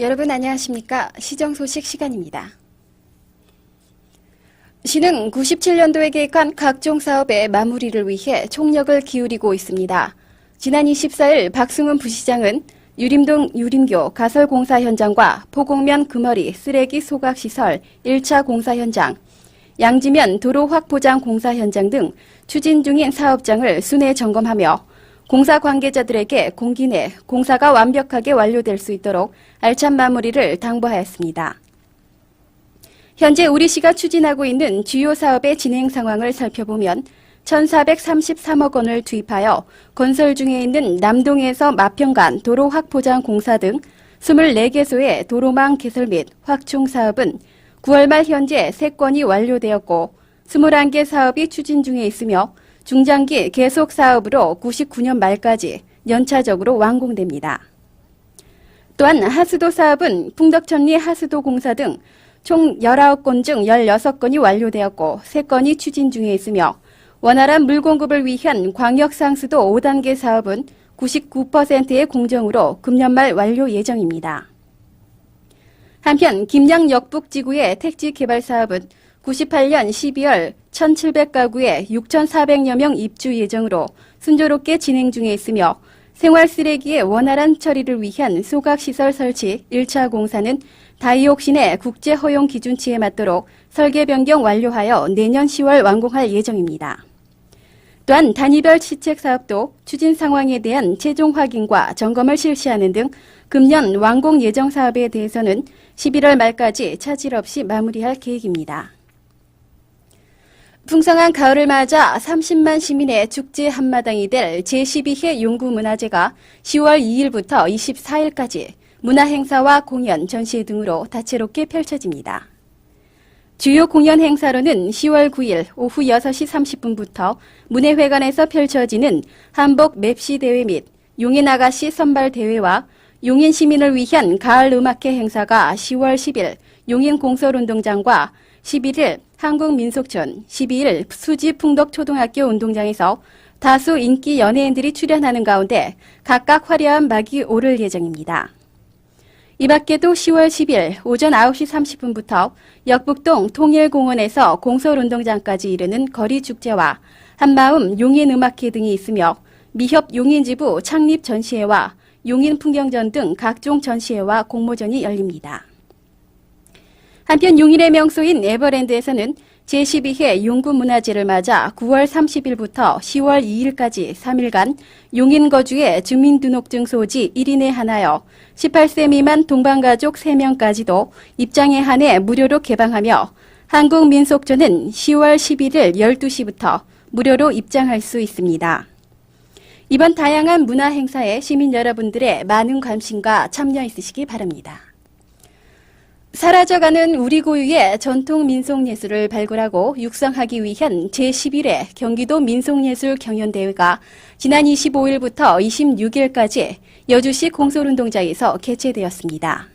여러분 안녕하십니까? 시정 소식 시간입니다. 시는 97년도에 계획한 각종 사업의 마무리를 위해 총력을 기울이고 있습니다. 지난 24일 박승훈 부시장은 유림동 유림교 가설 공사 현장과 포곡면 금어리 쓰레기 소각시설 1차 공사 현장, 양지면 도로 확보장 공사 현장 등 추진 중인 사업장을 순회 점검하며 공사 관계자들에게 공기 내 공사가 완벽하게 완료될 수 있도록 알찬 마무리를 당부하였습니다. 현재 우리시가 추진하고 있는 주요 사업의 진행 상황을 살펴보면 1,433억 원을 투입하여 건설 중에 있는 남동에서 마평간 도로 확포장 공사 등 24개소의 도로망 개설 및 확충 사업은 9월 말 현재 3건이 완료되었고 21개 사업이 추진 중에 있으며 중장기 계속 사업으로 99년 말까지 연차적으로 완공됩니다. 또한 하수도 사업은 풍덕천리 하수도 공사 등 총 19건 중 16건이 완료되었고 3건이 추진 중에 있으며 원활한 물 공급을 위한 광역상수도 5단계 사업은 99%의 공정으로 금년 말 완료 예정입니다. 한편 김양 역북지구의 택지 개발 사업은 98년 12월 1,700가구에 6,400여 명 입주 예정으로 순조롭게 진행 중에 있으며 생활 쓰레기의 원활한 처리를 위한 소각시설 설치 1차 공사는 다이옥신의 국제 허용 기준치에 맞도록 설계 변경 완료하여 내년 10월 완공할 예정입니다. 또한 단위별 시책 사업도 추진 상황에 대한 최종 확인과 점검을 실시하는 등 금년 완공 예정 사업에 대해서는 11월 말까지 차질 없이 마무리할 계획입니다. 풍성한 가을을 맞아 30만 시민의 축제 한마당이 될 제12회 용구문화제가 10월 2일부터 24일까지 문화행사와 공연, 전시회 등으로 다채롭게 펼쳐집니다. 주요 공연 행사로는 10월 9일 오후 6시 30분부터 문예회관에서 펼쳐지는 한복 맵시 대회 및 용인 아가씨 선발 대회와 용인 시민을 위한 가을 음악회 행사가 10월 10일 용인 공설운동장과 11일 한국민속촌, 12일 수지풍덕초등학교 운동장에서 다수 인기 연예인들이 출연하는 가운데 각각 화려한 막이 오를 예정입니다. 이 밖에도 10월 10일 오전 9시 30분부터 역북동 통일공원에서 공설운동장까지 이르는 거리축제와 한마음 용인음악회 등이 있으며 미협 용인지부 창립 전시회와 용인풍경전 등 각종 전시회와 공모전이 열립니다. 한편 용인의 명소인 에버랜드에서는 제12회 용구문화제를 맞아 9월 30일부터 10월 2일까지 3일간 용인 거주의 주민등록증 소지 1인에 한하여 18세 미만 동반가족 3명까지도 입장에 한해 무료로 개방하며 한국민속촌은 10월 11일 12시부터 무료로 입장할 수 있습니다. 이번 다양한 문화 행사에 시민 여러분들의 많은 관심과 참여 있으시기 바랍니다. 사라져가는 우리 고유의 전통 민속예술을 발굴하고 육성하기 위한 제11회 경기도 민속예술 경연대회가 지난 25일부터 26일까지 여주시 공설운동장에서 개최되었습니다.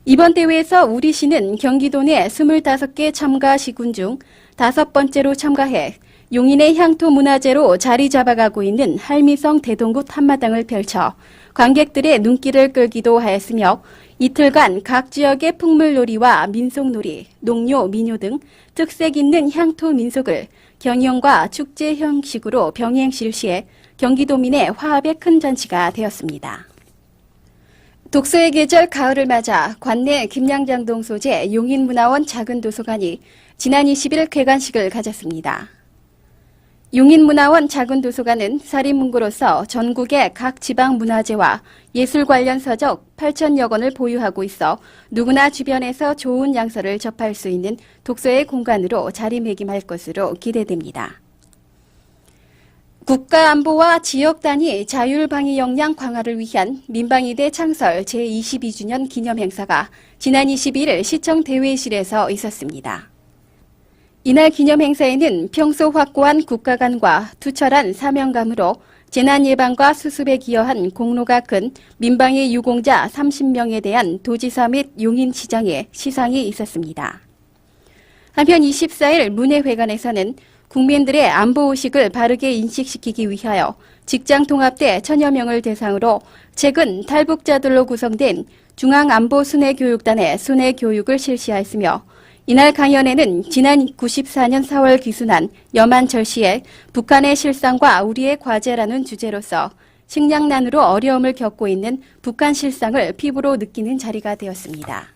이번 대회에서 우리시는 경기도 내 25개 참가 시군 중 5번째로 참가해 용인의 향토문화재로 자리 잡아가고 있는 할미성 대동굿 한마당을 펼쳐 관객들의 눈길을 끌기도 하였으며 이틀간 각 지역의 풍물놀이와 민속놀이, 농요, 민요 등 특색 있는 향토 민속을 경연과 축제 형식으로 병행 실시해 경기도민의 화합의 큰 잔치가 되었습니다. 독서의 계절 가을을 맞아 관내 김양장동 소재 용인문화원 작은도서관이 지난 20일 개관식을 가졌습니다. 용인문화원 작은도서관은 사립문고로서 전국의 각 지방문화재와 예술 관련 서적 8,000여 권을 보유하고 있어 누구나 주변에서 좋은 양서를 접할 수 있는 독서의 공간으로 자리매김할 것으로 기대됩니다. 국가안보와 지역 단위 자율방위 역량 강화를 위한 민방위대 창설 제22주년 기념행사가 지난 21일 시청 대회실에서 있었습니다. 이날 기념행사에는 평소 확고한 국가관과 투철한 사명감으로 재난 예방과 수습에 기여한 공로가 큰 민방위 유공자 30명에 대한 도지사 및 용인시장의 시상이 있었습니다. 한편 24일 문예회관에서는 국민들의 안보의식을 바르게 인식시키기 위하여 직장통합대 1,000여 명을 대상으로 최근 탈북자들로 구성된 중앙안보순회교육단의 순회교육을 실시하였으며 이날 강연에는 지난 94년 4월 기순한 여만 절시에 북한의 실상과 우리의 과제라는 주제로서 식량난으로 어려움을 겪고 있는 북한 실상을 피부로 느끼는 자리가 되었습니다.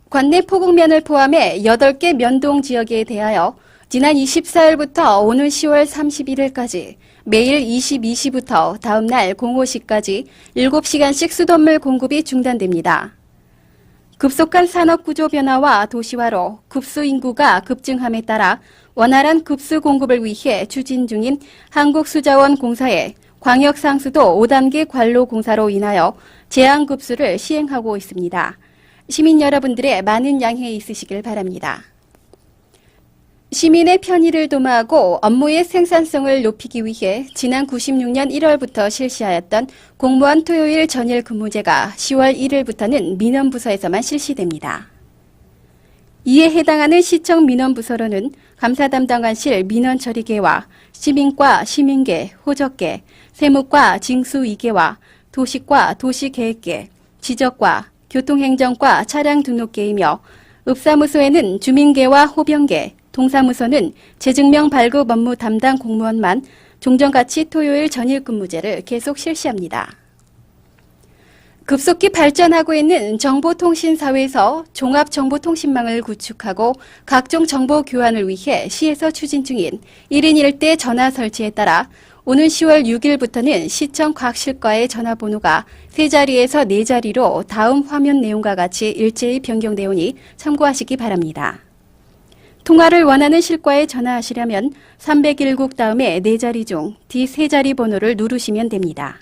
관내 포국면을 포함해 8개 면동 지역에 대하여 지난 24일부터 오는 10월 31일까지 매일 22시부터 다음 날 05시까지 7시간씩 수돗물 공급이 중단됩니다. 급속한 산업구조 변화와 도시화로 급수 인구가 급증함에 따라 원활한 급수 공급을 위해 추진 중인 한국수자원공사의 광역상수도 5단계 관로 공사로 인하여 제한급수를 시행하고 있습니다. 시민 여러분들의 많은 양해 있으시길 바랍니다. 시민의 편의를 도모하고 업무의 생산성을 높이기 위해 지난 96년 1월부터 실시하였던 공무원 토요일 전일 근무제가 10월 1일부터는 민원부서에서만 실시됩니다. 이에 해당하는 시청 민원부서로는 감사 담당관실 민원처리계와 시민과 시민계, 호적계, 세무과 징수2계와 도시과 도시계획계, 지적과 교통행정과 차량등록계이며 읍사무소에는 주민계와 호병계, 동사무소는 재증명 발급 업무 담당 공무원만 종전같이 토요일 전일 근무제를 계속 실시합니다. 급속히 발전하고 있는 정보통신사회에서 종합정보통신망을 구축하고 각종 정보 교환을 위해 시에서 추진 중인 1인 1대 전화 설치에 따라 오는 10월 6일부터는 시청 각 실과의 전화번호가 3자리에서 4자리로 다음 화면 내용과 같이 일제히 변경되오니 참고하시기 바랍니다. 통화를 원하는 실과에 전화하시려면 301국 다음에 4자리 중 뒤 3자리 번호를 누르시면 됩니다.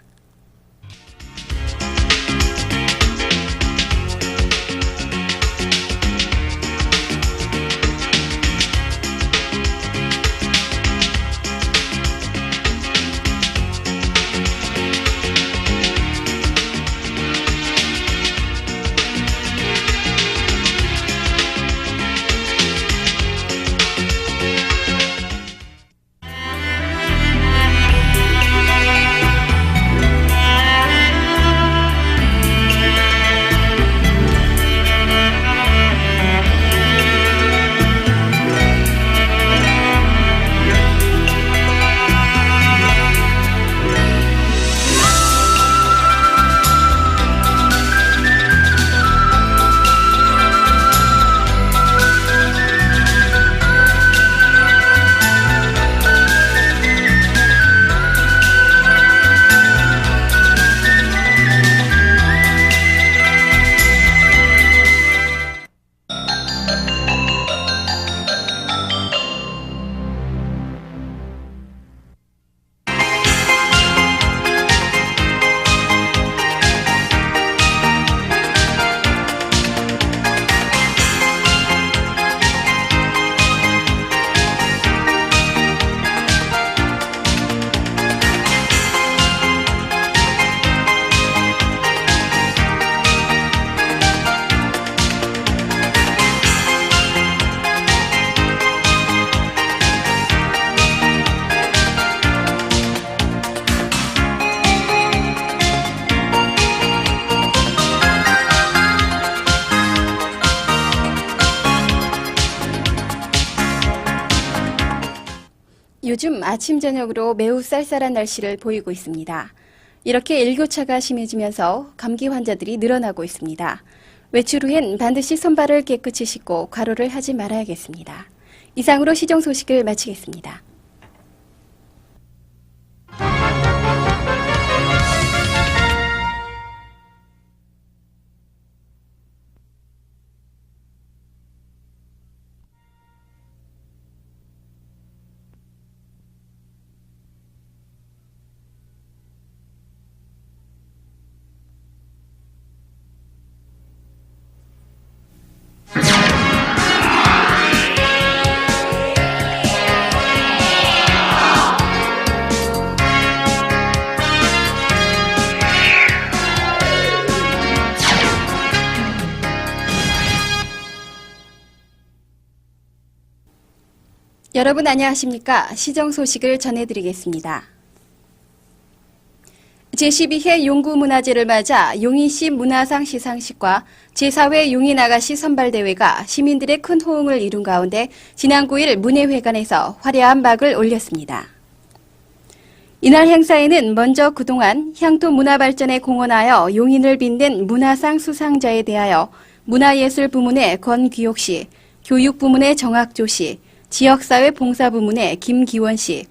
요즘 아침 저녁으로 매우 쌀쌀한 날씨를 보이고 있습니다. 이렇게 일교차가 심해지면서 감기 환자들이 늘어나고 있습니다. 외출 후엔 반드시 손발을 깨끗이 씻고 과로를 하지 말아야겠습니다. 이상으로 시정 소식을 마치겠습니다. 여러분 안녕하십니까? 시정 소식을 전해드리겠습니다. 제12회 용구문화제를 맞아 용인시 문화상 시상식과 제4회 용인아가씨 선발대회가 시민들의 큰 호응을 이룬 가운데 지난 9일 문예회관에서 화려한 막을 올렸습니다. 이날 행사에는 먼저 그동안 향토 문화발전에 공헌하여 용인을 빛낸 문화상 수상자에 대하여 문화예술 부문의 권귀옥 씨, 교육 부문의 정학조 씨, 지역사회 봉사 부문의 김기원 씨,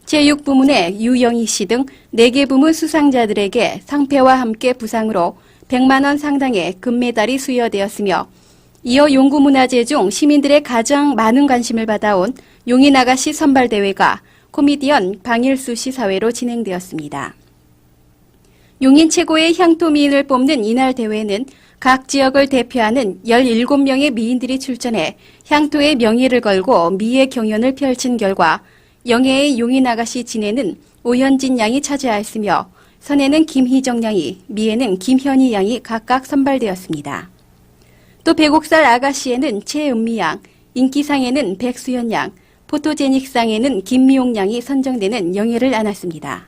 체육 부문의 유영희 씨 등 4개 부문 수상자들에게 상패와 함께 부상으로 100만 원 상당의 금메달이 수여되었으며 이어 용구문화제 중 시민들의 가장 많은 관심을 받아온 용인아가씨 선발대회가 코미디언 방일수 씨 사회로 진행되었습니다. 용인 최고의 향토 미인을 뽑는 이날 대회는 각 지역을 대표하는 17명의 미인들이 출전해 향토의 명예를 걸고 미의 경연을 펼친 결과 영예의 용인아가씨 진에는 오현진 양이 차지하였으며 선에는 김희정 양이, 미에는 김현희 양이 각각 선발되었습니다. 또 백옥살 아가씨에는 최은미 양, 인기상에는 백수연 양, 포토제닉상에는 김미용 양이 선정되는 영예를 안았습니다.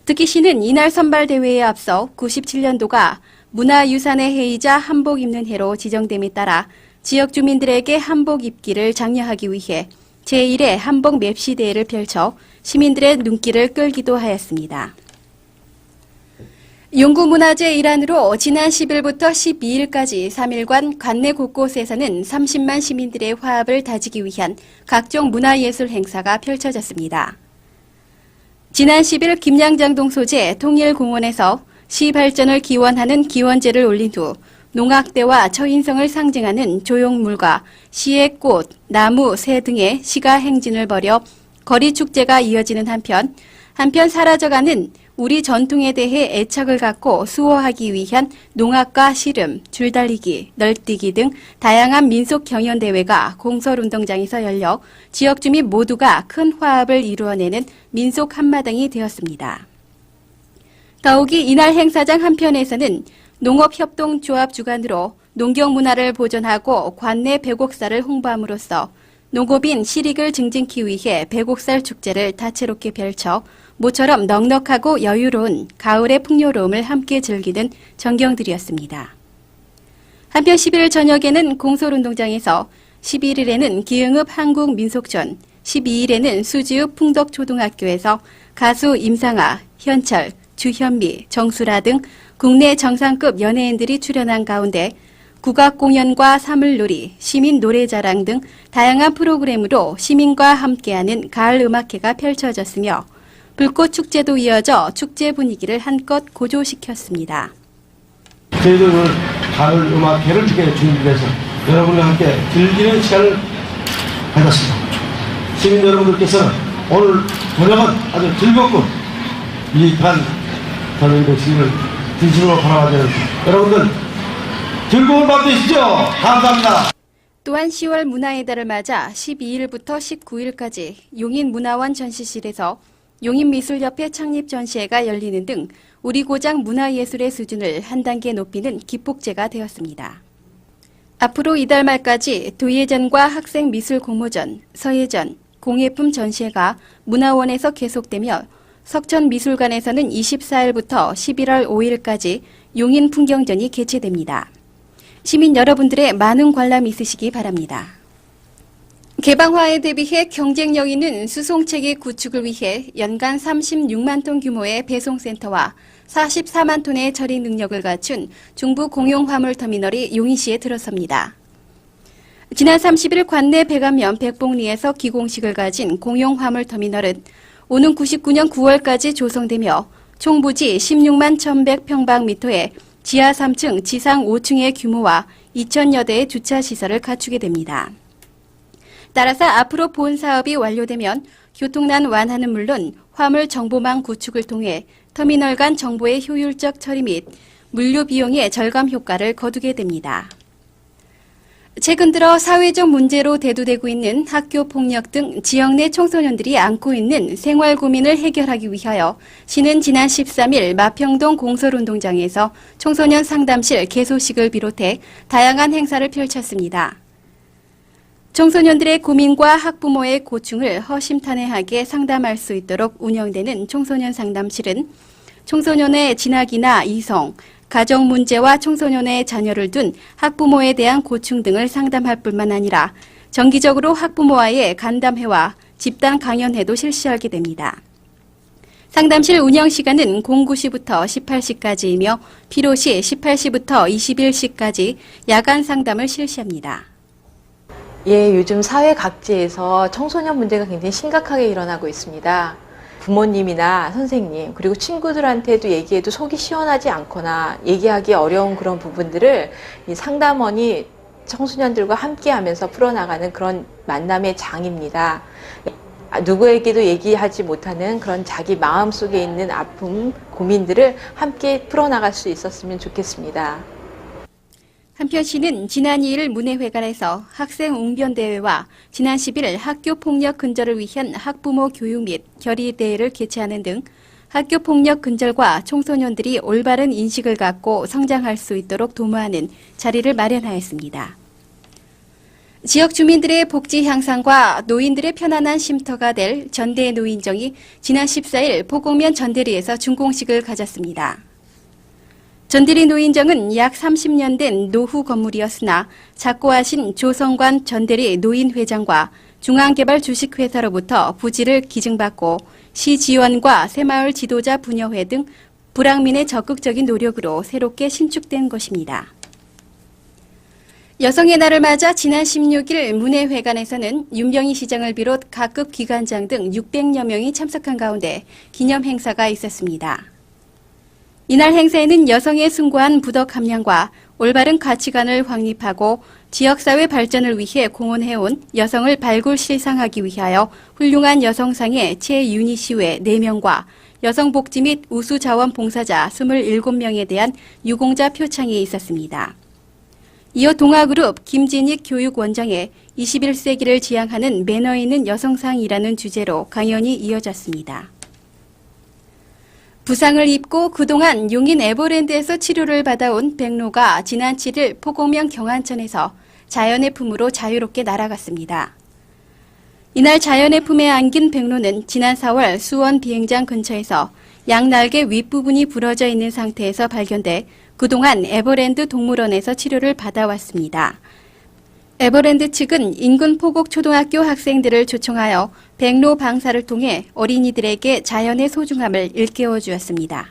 득희씨는 이날 선발대회에 앞서 97년도가 문화유산의 해이자 한복 입는 해로 지정됨에 따라 지역 주민들에게 한복 입기를 장려하기 위해 제1회 한복 맵시 대회를 펼쳐 시민들의 눈길을 끌기도 하였습니다. 용구문화제 일환으로 지난 10일부터 12일까지 3일간 관내 곳곳에서는 30만 시민들의 화합을 다지기 위한 각종 문화예술 행사가 펼쳐졌습니다. 지난 10일 김양장동 소재 통일공원에서 시 발전을 기원하는 기원제를 올린 후 농악대와 처인성을 상징하는 조형물과 시의 꽃, 나무, 새 등의 시가 행진을 벌여 거리축제가 이어지는 한편 사라져가는 우리 전통에 대해 애착을 갖고 수호하기 위한 농악과 씨름, 줄달리기, 널뛰기 등 다양한 민속 경연대회가 공설운동장에서 열려 지역 주민 모두가 큰 화합을 이루어내는 민속 한마당이 되었습니다. 더욱이 이날 행사장 한편에서는 농업협동조합 주관으로 농경문화를 보존하고 관내 백옥살을 홍보함으로써 농업인 실익을 증진하기 위해 백옥살 축제를 다채롭게 펼쳐 모처럼 넉넉하고 여유로운 가을의 풍요로움을 함께 즐기는 전경들이었습니다. 한편 11일 저녁에는 공설운동장에서 11일에는 기흥읍 한국민속촌, 12일에는 수지읍 풍덕초등학교에서 가수 임상아, 현철, 주현미, 정수라 등 국내 정상급 연예인들이 출연한 가운데 국악공연과 사물놀이, 시민 노래자랑 등 다양한 프로그램으로 시민과 함께하는 가을음악회가 펼쳐졌으며 불꽃축제도 이어져 축제 분위기를 한껏 고조시켰습니다. 저희들은 가을음악회를 준비해서 여러분과 함께 즐기는 시간을 가졌습니다. 시민 여러분들께서는 오늘 저녁은 아주 즐겁고 유익한 저녁이 되시기를 진심으로 바라는 여러분들 즐거운 밤 되시죠. 감사합니다. 또한 10월 문화의 달을 맞아 12일부터 19일까지 용인문화원 전시실에서 용인미술협회 창립 전시회가 열리는 등 우리 고장 문화예술의 수준을 한 단계 높이는 기폭제가 되었습니다. 앞으로 이달 말까지 도예전과 학생미술공모전, 서예전, 공예품 전시회가 문화원에서 계속되며 석천미술관에서는 24일부터 11월 5일까지 용인풍경전이 개최됩니다. 시민 여러분들의 많은 관람 있으시기 바랍니다. 개방화에 대비해 경쟁력 있는 수송체계 구축을 위해 연간 36만 톤 규모의 배송센터와 44만 톤의 처리 능력을 갖춘 중부 공용화물터미널이 용인시에 들어섭니다. 지난 30일 관내 백안면 백봉리에서 기공식을 가진 공용화물터미널은 오는 99년 9월까지 조성되며 총 부지 16만 1,100평방미터의 지하 3층, 지상 5층의 규모와 2,000여 대의 주차시설을 갖추게 됩니다. 따라서 앞으로 본 사업이 완료되면 교통난 완화는 물론 화물 정보망 구축을 통해 터미널 간 정보의 효율적 처리 및 물류 비용의 절감 효과를 거두게 됩니다. 최근 들어 사회적 문제로 대두되고 있는 학교 폭력 등 지역 내 청소년들이 안고 있는 생활 고민을 해결하기 위하여 시는 지난 13일 마평동 공설운동장에서 청소년 상담실 개소식을 비롯해 다양한 행사를 펼쳤습니다. 청소년들의 고민과 학부모의 고충을 허심탄회하게 상담할 수 있도록 운영되는 청소년 상담실은 청소년의 진학이나 이성, 가정 문제와 청소년의 자녀를 둔 학부모에 대한 고충 등을 상담할 뿐만 아니라 정기적으로 학부모와의 간담회와 집단 강연회도 실시하게 됩니다. 상담실 운영 시간은 09시부터 18시까지이며 필요시 18시부터 21시까지 야간 상담을 실시합니다. 예, 요즘 사회 각지에서 청소년 문제가 굉장히 심각하게 일어나고 있습니다. 부모님이나 선생님, 그리고 친구들한테도 얘기해도 속이 시원하지 않거나 얘기하기 어려운 그런 부분들을 이 상담원이 청소년들과 함께 하면서 풀어나가는 그런 만남의 장입니다. 누구에게도 얘기하지 못하는 그런 자기 마음속에 있는 아픔, 고민들을 함께 풀어나갈 수 있었으면 좋겠습니다. 한편 시는 지난 2일 문해회관에서 학생 웅변대회와 지난 10일 학교폭력 근절을 위한 학부모 교육 및 결의대회를 개최하는 등 학교폭력 근절과 청소년들이 올바른 인식을 갖고 성장할 수 있도록 도모하는 자리를 마련하였습니다. 지역 주민들의 복지 향상과 노인들의 편안한 쉼터가 될 전대 노인정이 지난 14일 포곡면 전대리에서 준공식을 가졌습니다. 전대리 노인정은 약 30년 된 노후 건물이었으나 작고하신 조성관 전대리 노인회장과 중앙개발 주식회사로부터 부지를 기증받고 시 지원과 새마을 지도자 분여회 등 불황민의 적극적인 노력으로 새롭게 신축된 것입니다. 여성의 날을 맞아 지난 16일 문해회관에서는 윤병희 시장을 비롯 각급 기관장 등 600여 명이 참석한 가운데 기념 행사가 있었습니다. 이날 행사에는 여성의 숭고한 부덕 함량과 올바른 가치관을 확립하고 지역사회 발전을 위해 공헌해온 여성을 발굴실상하기 위하여 훌륭한 여성상의 최윤희 씨 외 4명과 여성복지 및 우수자원봉사자 27명에 대한 유공자 표창이 있었습니다. 이어 동아그룹 김진익 교육원장의 21세기를 지향하는 매너 있는 여성상이라는 주제로 강연이 이어졌습니다. 부상을 입고 그동안 용인 에버랜드에서 치료를 받아온 백로가 지난 7일 포곡면 경안천에서 자연의 품으로 자유롭게 날아갔습니다. 이날 자연의 품에 안긴 백로는 지난 4월 수원 비행장 근처에서 양날개 윗부분이 부러져 있는 상태에서 발견돼 그동안 에버랜드 동물원에서 치료를 받아왔습니다. 에버랜드 측은 인근 포곡초등학교 학생들을 초청하여 백로 방사를 통해 어린이들에게 자연의 소중함을 일깨워 주었습니다.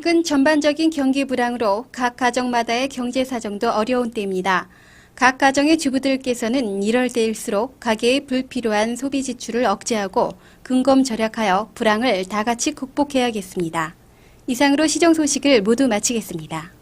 최근 전반적인 경기 불황으로 각 가정마다의 경제 사정도 어려운 때입니다. 각 가정의 주부들께서는 이럴 때일수록 가계의 불필요한 소비 지출을 억제하고 근검 절약하여 불황을 다 같이 극복해야겠습니다. 이상으로 시정 소식을 모두 마치겠습니다.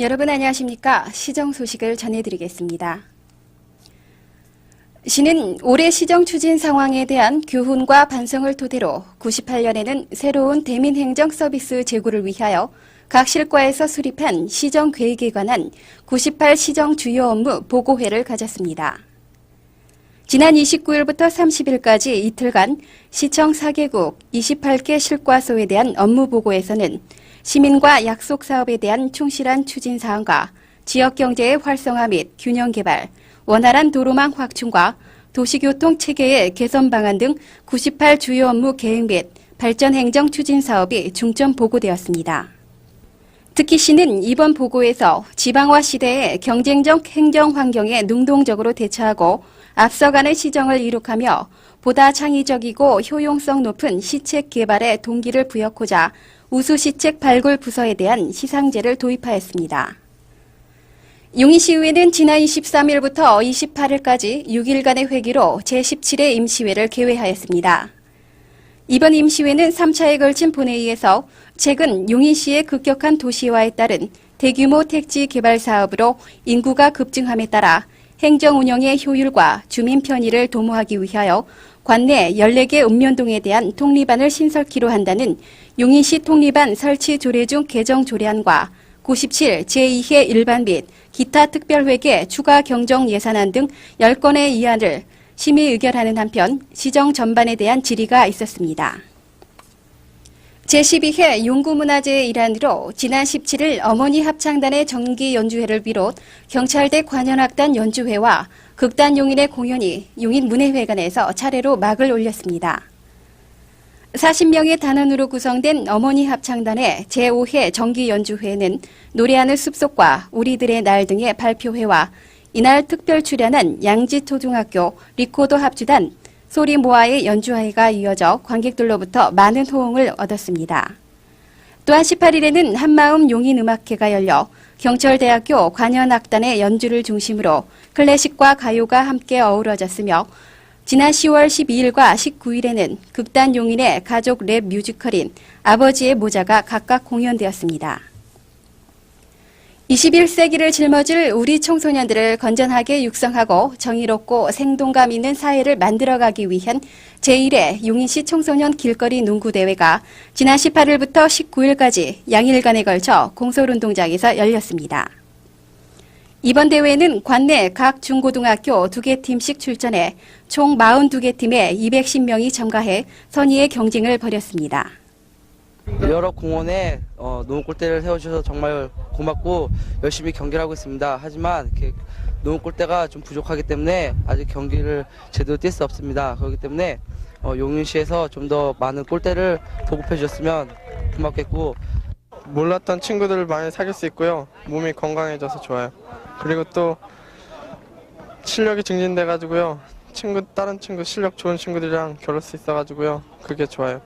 여러분 안녕하십니까? 시정 소식을 전해드리겠습니다. 시는 올해 시정 추진 상황에 대한 교훈과 반성을 토대로 98년에는 새로운 대민행정 서비스 제고를 위하여 각 실과에서 수립한 시정 계획에 관한 98 시정 주요 업무 보고회를 가졌습니다. 지난 29일부터 30일까지 이틀간 시청 4개국 28개 실과소에 대한 업무 보고에서는 시민과 약속 사업에 대한 충실한 추진 사항과 지역 경제의 활성화 및 균형 개발, 원활한 도로망 확충과 도시교통 체계의 개선 방안 등 98 주요 업무 계획 및 발전 행정 추진 사업이 중점 보고되었습니다. 특히 시는 이번 보고에서 지방화 시대의 경쟁적 행정 환경에 능동적으로 대처하고 앞서가는 시정을 이룩하며 보다 창의적이고 효용성 높은 시책 개발에 동기를 부여하고자 우수 시책 발굴 부서에 대한 시상제를 도입하였습니다. 용인시의회는 지난 23일부터 28일까지 6일간의 회기로 제17회 임시회를 개회하였습니다. 이번 임시회는 3차에 걸친 본회의에서 최근 용인시의 급격한 도시화에 따른 대규모 택지 개발 사업으로 인구가 급증함에 따라 행정 운영의 효율과 주민 편의를 도모하기 위하여 관내 14개 읍면동에 대한 통리반을 신설키로 한다는 용인시 통리반 설치 조례 중 개정 조례안과 97 제2회 일반 및 기타 특별회계 추가 경정 예산안 등 10건의 이안을 심의 의결하는 한편 시정 전반에 대한 질의가 있었습니다. 제12회 용구문화제의 일환으로 지난 17일 어머니 합창단의 정기 연주회를 비롯 경찰대 관현악단 연주회와 극단 용인의 공연이 용인문예회관에서 차례로 막을 올렸습니다. 40명의 단원으로 구성된 어머니 합창단의 제5회 정기 연주회는 노래하는 숲속과 우리들의 날 등의 발표회와 이날 특별 출연한 양지초등학교 리코더 합주단 소리모아의 연주회가 이어져 관객들로부터 많은 호응을 얻었습니다. 또한 18일에는 한마음 용인음악회가 열려 경철대학교 관현악단의 연주를 중심으로 클래식과 가요가 함께 어우러졌으며 지난 10월 12일과 19일에는 극단 용인의 가족 랩 뮤지컬인 아버지의 모자가 각각 공연되었습니다. 21세기를 짊어질 우리 청소년들을 건전하게 육성하고 정의롭고 생동감 있는 사회를 만들어가기 위한 제1회 용인시 청소년 길거리 농구대회가 지난 18일부터 19일까지 양일간에 걸쳐 공설운동장에서 열렸습니다. 이번 대회는 관내 각 중고등학교 2개 팀씩 출전해 총 42개 팀에 210명이 참가해 선의의 경쟁을 벌였습니다. 여러 공원에 농구골대를 세워주셔서 정말 고맙고 열심히 경기를 하고 있습니다. 하지만 이렇게 농구골대가 좀 부족하기 때문에 아직 경기를 제대로 뛸 수 없습니다. 그렇기 때문에 용인시에서 좀 더 많은 골대를 보급해 주셨으면 고맙겠고 몰랐던 친구들을 많이 사귈 수 있고요. 몸이 건강해져서 좋아요. 그리고 또 실력이 증진돼가지고요. 다른 친구 실력 좋은 친구들이랑 겨룰 수 있어가지고요. 그게 좋아요.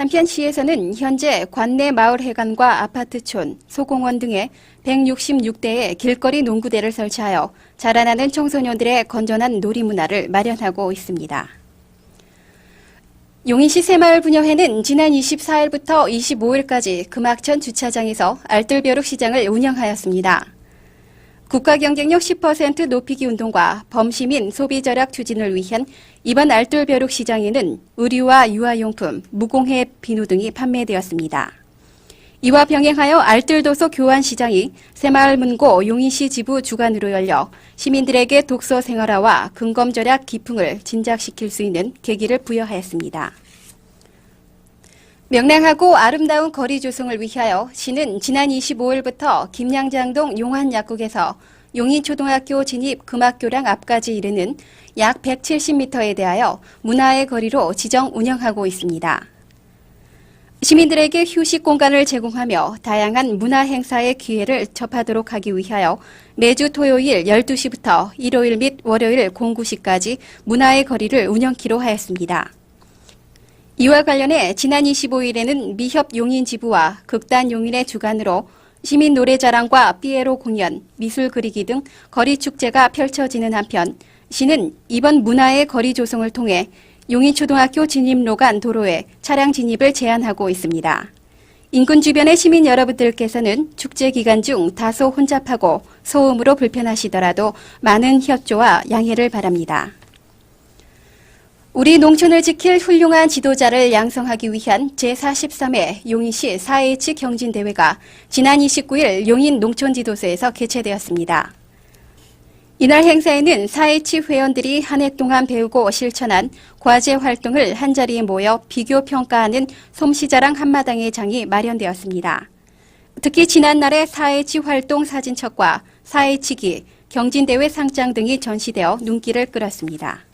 한편 시에서는 현재 관내 마을회관과 아파트촌, 소공원 등에 166대의 길거리 농구대를 설치하여 자라나는 청소년들의 건전한 놀이문화를 마련하고 있습니다. 용인시 새마을분여회는 지난 24일부터 25일까지 금악천 주차장에서 알뜰벼룩 시장을 운영하였습니다. 국가경쟁력 10% 높이기 운동과 범시민 소비 절약 추진을 위한 이번 알뜰벼룩 시장에는 의류와 유아용품, 무공해 비누 등이 판매되었습니다. 이와 병행하여 알뜰도서 교환시장이 새마을문고 용인시 지부 주관으로 열려 시민들에게 독서 생활화와 근검 절약 기풍을 진작시킬 수 있는 계기를 부여하였습니다. 명랑하고 아름다운 거리 조성을 위하여 시는 지난 25일부터 김양장동 용환약국에서 용인초등학교 진입 금학교랑 앞까지 이르는 약 170m에 대하여 문화의 거리로 지정 운영하고 있습니다. 시민들에게 휴식 공간을 제공하며 다양한 문화 행사의 기회를 접하도록 하기 위하여 매주 토요일 12시부터 일요일 및 월요일 09시까지 문화의 거리를 운영키로 하였습니다. 이와 관련해 지난 25일에는 미협 용인지부와 극단 용인의 주관으로 시민 노래자랑과 피에로 공연, 미술 그리기 등 거리 축제가 펼쳐지는 한편 시는 이번 문화의 거리 조성을 통해 용인초등학교 진입로 간 도로에 차량 진입을 제한하고 있습니다. 인근 주변의 시민 여러분들께서는 축제 기간 중 다소 혼잡하고 소음으로 불편하시더라도 많은 협조와 양해를 바랍니다. 우리 농촌을 지킬 훌륭한 지도자를 양성하기 위한 제43회 용인시 4H 경진대회가 지난 29일 용인 농촌지도소에서 개최되었습니다. 이날 행사에는 4H 회원들이 한 해 동안 배우고 실천한 과제 활동을 한자리에 모여 비교 평가하는 솜씨자랑 한마당의 장이 마련되었습니다. 특히 지난날의 4H 활동 사진첩과 4H기, 경진대회 상장 등이 전시되어 눈길을 끌었습니다.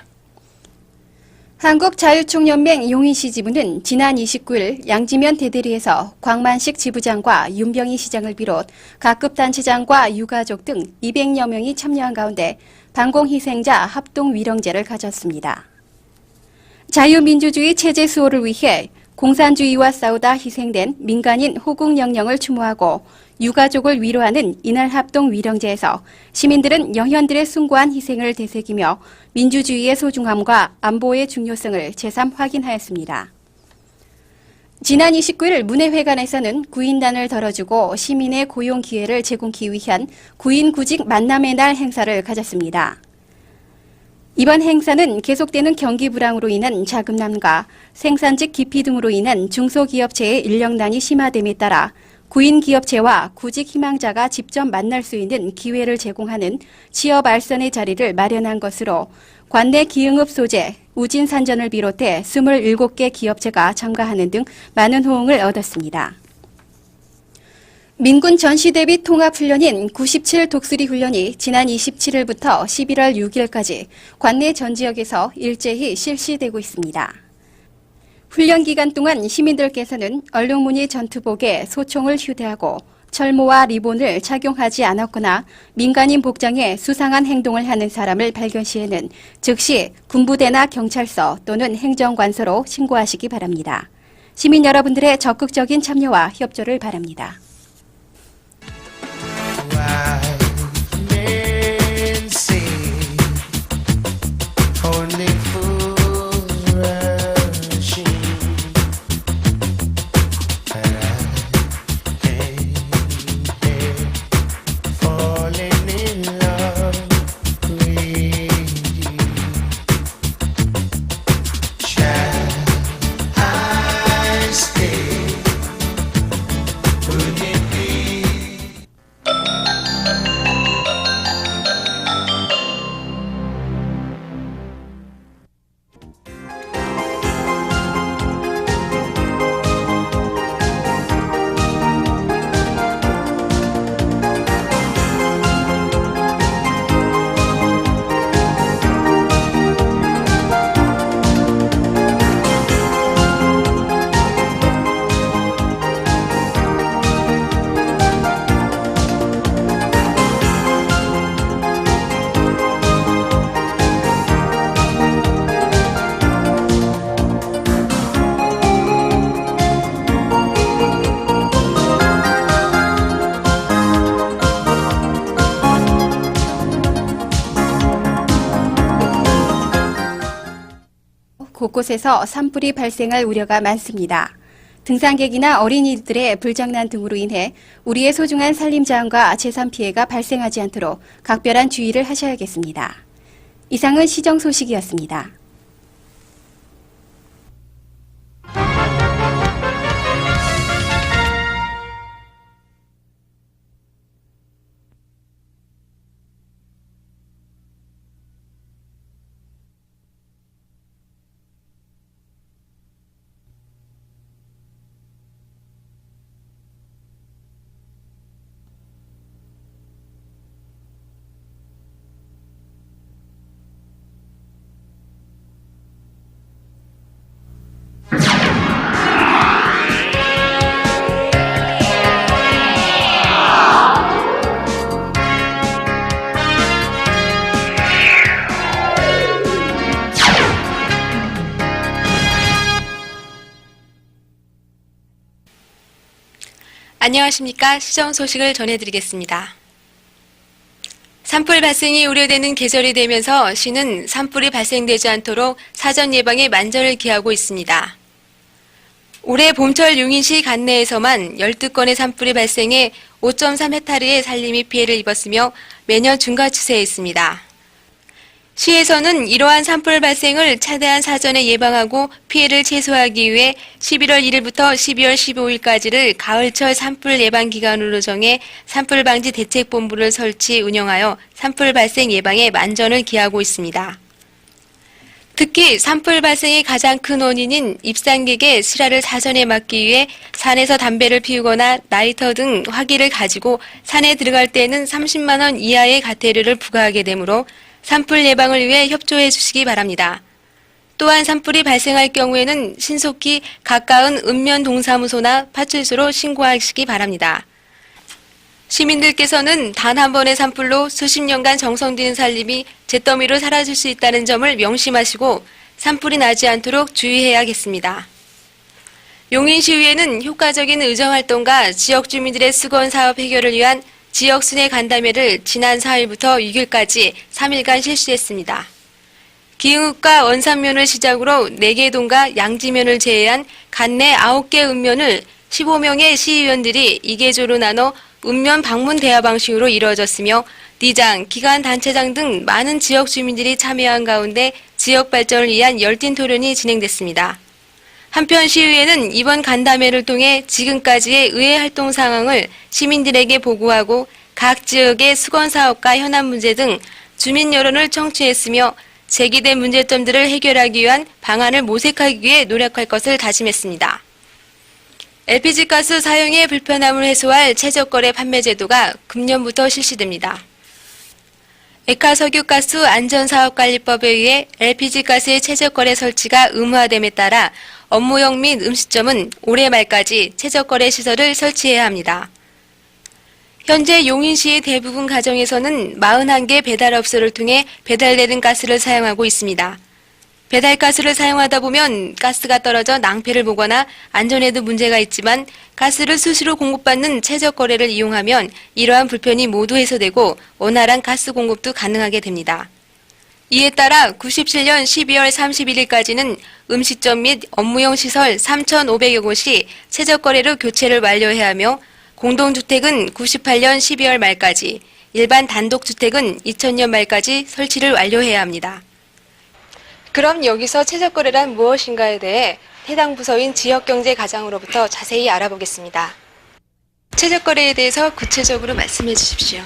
한국자유총연맹 용인시 지부는 지난 29일 양지면 대대리에서 광만식 지부장과 윤병희 시장을 비롯 각급 단체장과 유가족 등 200여 명이 참여한 가운데 반공희생자 합동위령제를 가졌습니다. 자유민주주의 체제 수호를 위해 공산주의와 싸우다 희생된 민간인 호국영령을 추모하고 유가족을 위로하는 이날 합동위령제에서 시민들은 여현들의 숭고한 희생을 되새기며 민주주의의 소중함과 안보의 중요성을 새삼 확인하였습니다. 지난 29일 문회회관에서는 구인단을 덜어주고 시민의 고용 기회를 제공하기 위한 구인구직 만남의 날 행사를 가졌습니다. 이번 행사는 계속되는 경기 불황으로 인한 자금난과 생산직 기피 등으로 인한 중소기업체의 인력난이 심화됨에 따라 구인 기업체와 구직 희망자가 직접 만날 수 있는 기회를 제공하는 취업 알선의 자리를 마련한 것으로 관내 기흥읍 소재, 우진산전을 비롯해 27개 기업체가 참가하는 등 많은 호응을 얻었습니다. 민군 전시대비 통합훈련인 97 독수리 훈련이 지난 27일부터 11월 6일까지 관내 전 지역에서 일제히 실시되고 있습니다. 훈련 기간 동안 시민들께서는 얼룩무늬 전투복에 소총을 휴대하고 철모와 리본을 착용하지 않았거나 민간인 복장에 수상한 행동을 하는 사람을 발견 시에는 즉시 군부대나 경찰서 또는 행정관서로 신고하시기 바랍니다. 시민 여러분들의 적극적인 참여와 협조를 바랍니다. 곳곳에서 산불이 발생할 우려가 많습니다. 등산객이나 어린이들의 불장난 등으로 인해 우리의 소중한 산림자원과 재산 피해가 발생하지 않도록 각별한 주의를 하셔야겠습니다. 이상은 시정 소식이었습니다. 안녕하십니까. 시정 소식을 전해드리겠습니다. 산불 발생이 우려되는 계절이 되면서 시는 산불이 발생되지 않도록 사전 예방에 만전을 기하고 있습니다. 올해 봄철 용인시 관내에서만 12건의 산불이 발생해 5.3헥타르의 산림이 피해를 입었으며 매년 증가 추세에 있습니다. 시에서는 이러한 산불 발생을 최대한 사전에 예방하고 피해를 최소화하기 위해 11월 1일부터 12월 15일까지를 가을철 산불 예방 기간으로 정해 산불 방지 대책본부를 설치 운영하여 산불 발생 예방에 만전을 기하고 있습니다. 특히 산불 발생의 가장 큰 원인인 입산객의 실화를 사전에 막기 위해 산에서 담배를 피우거나 라이터 등 화기를 가지고 산에 들어갈 때에는 30만 원 이하의 과태료를 부과하게 되므로 산불 예방을 위해 협조해 주시기 바랍니다. 또한 산불이 발생할 경우에는 신속히 가까운 읍면동사무소나 파출소로 신고하시기 바랍니다. 시민들께서는 단 한 번의 산불로 수십 년간 정성들인 산림이 잿더미로 사라질 수 있다는 점을 명심하시고 산불이 나지 않도록 주의해야겠습니다. 용인시의회는 효과적인 의정활동과 지역 주민들의 수건 사업 해결을 위한 지역순회 간담회를 지난 4일부터 6일까지 3일간 실시했습니다. 기흥읍과 원산면을 시작으로 4개 동과 양지면을 제외한 관내 9개 읍면을 15명의 시의원들이 2개조로 나눠 읍면 방문 대화 방식으로 이루어졌으며 리장, 기관단체장 등 많은 지역 주민들이 참여한 가운데 지역 발전을 위한 열띤 토론이 진행됐습니다. 한편 시의회는 이번 간담회를 통해 지금까지의 의회 활동 상황을 시민들에게 보고하고 각 지역의 수건 사업과 현안 문제 등 주민 여론을 청취했으며 제기된 문제점들을 해결하기 위한 방안을 모색하기 위해 노력할 것을 다짐했습니다. LPG가스 사용의 불편함을 해소할 최저거래 판매 제도가 금년부터 실시됩니다. 액화석유가스 안전사업관리법에 의해 LPG가스의 최저거래 설치가 의무화됨에 따라 업무용 및 음식점은 올해 말까지 최저거래 시설을 설치해야 합니다. 현재 용인시의 대부분 가정에서는 41개 배달업소를 통해 배달되는 가스를 사용하고 있습니다. 배달가스를 사용하다 보면 가스가 떨어져 낭패를 보거나 안전에도 문제가 있지만 가스를 수시로 공급받는 최저거래를 이용하면 이러한 불편이 모두 해소되고 원활한 가스 공급도 가능하게 됩니다. 이에 따라 97년 12월 31일까지는 음식점 및 업무용 시설 3,500여 곳이 최저거래로 교체를 완료해야 하며 공동주택은 98년 12월 말까지, 일반 단독주택은 2000년 말까지 설치를 완료해야 합니다. 그럼 여기서 최저거래란 무엇인가에 대해 해당 부서인 지역경제과장으로부터 자세히 알아보겠습니다. 최저거래에 대해서 구체적으로 말씀해 주십시오.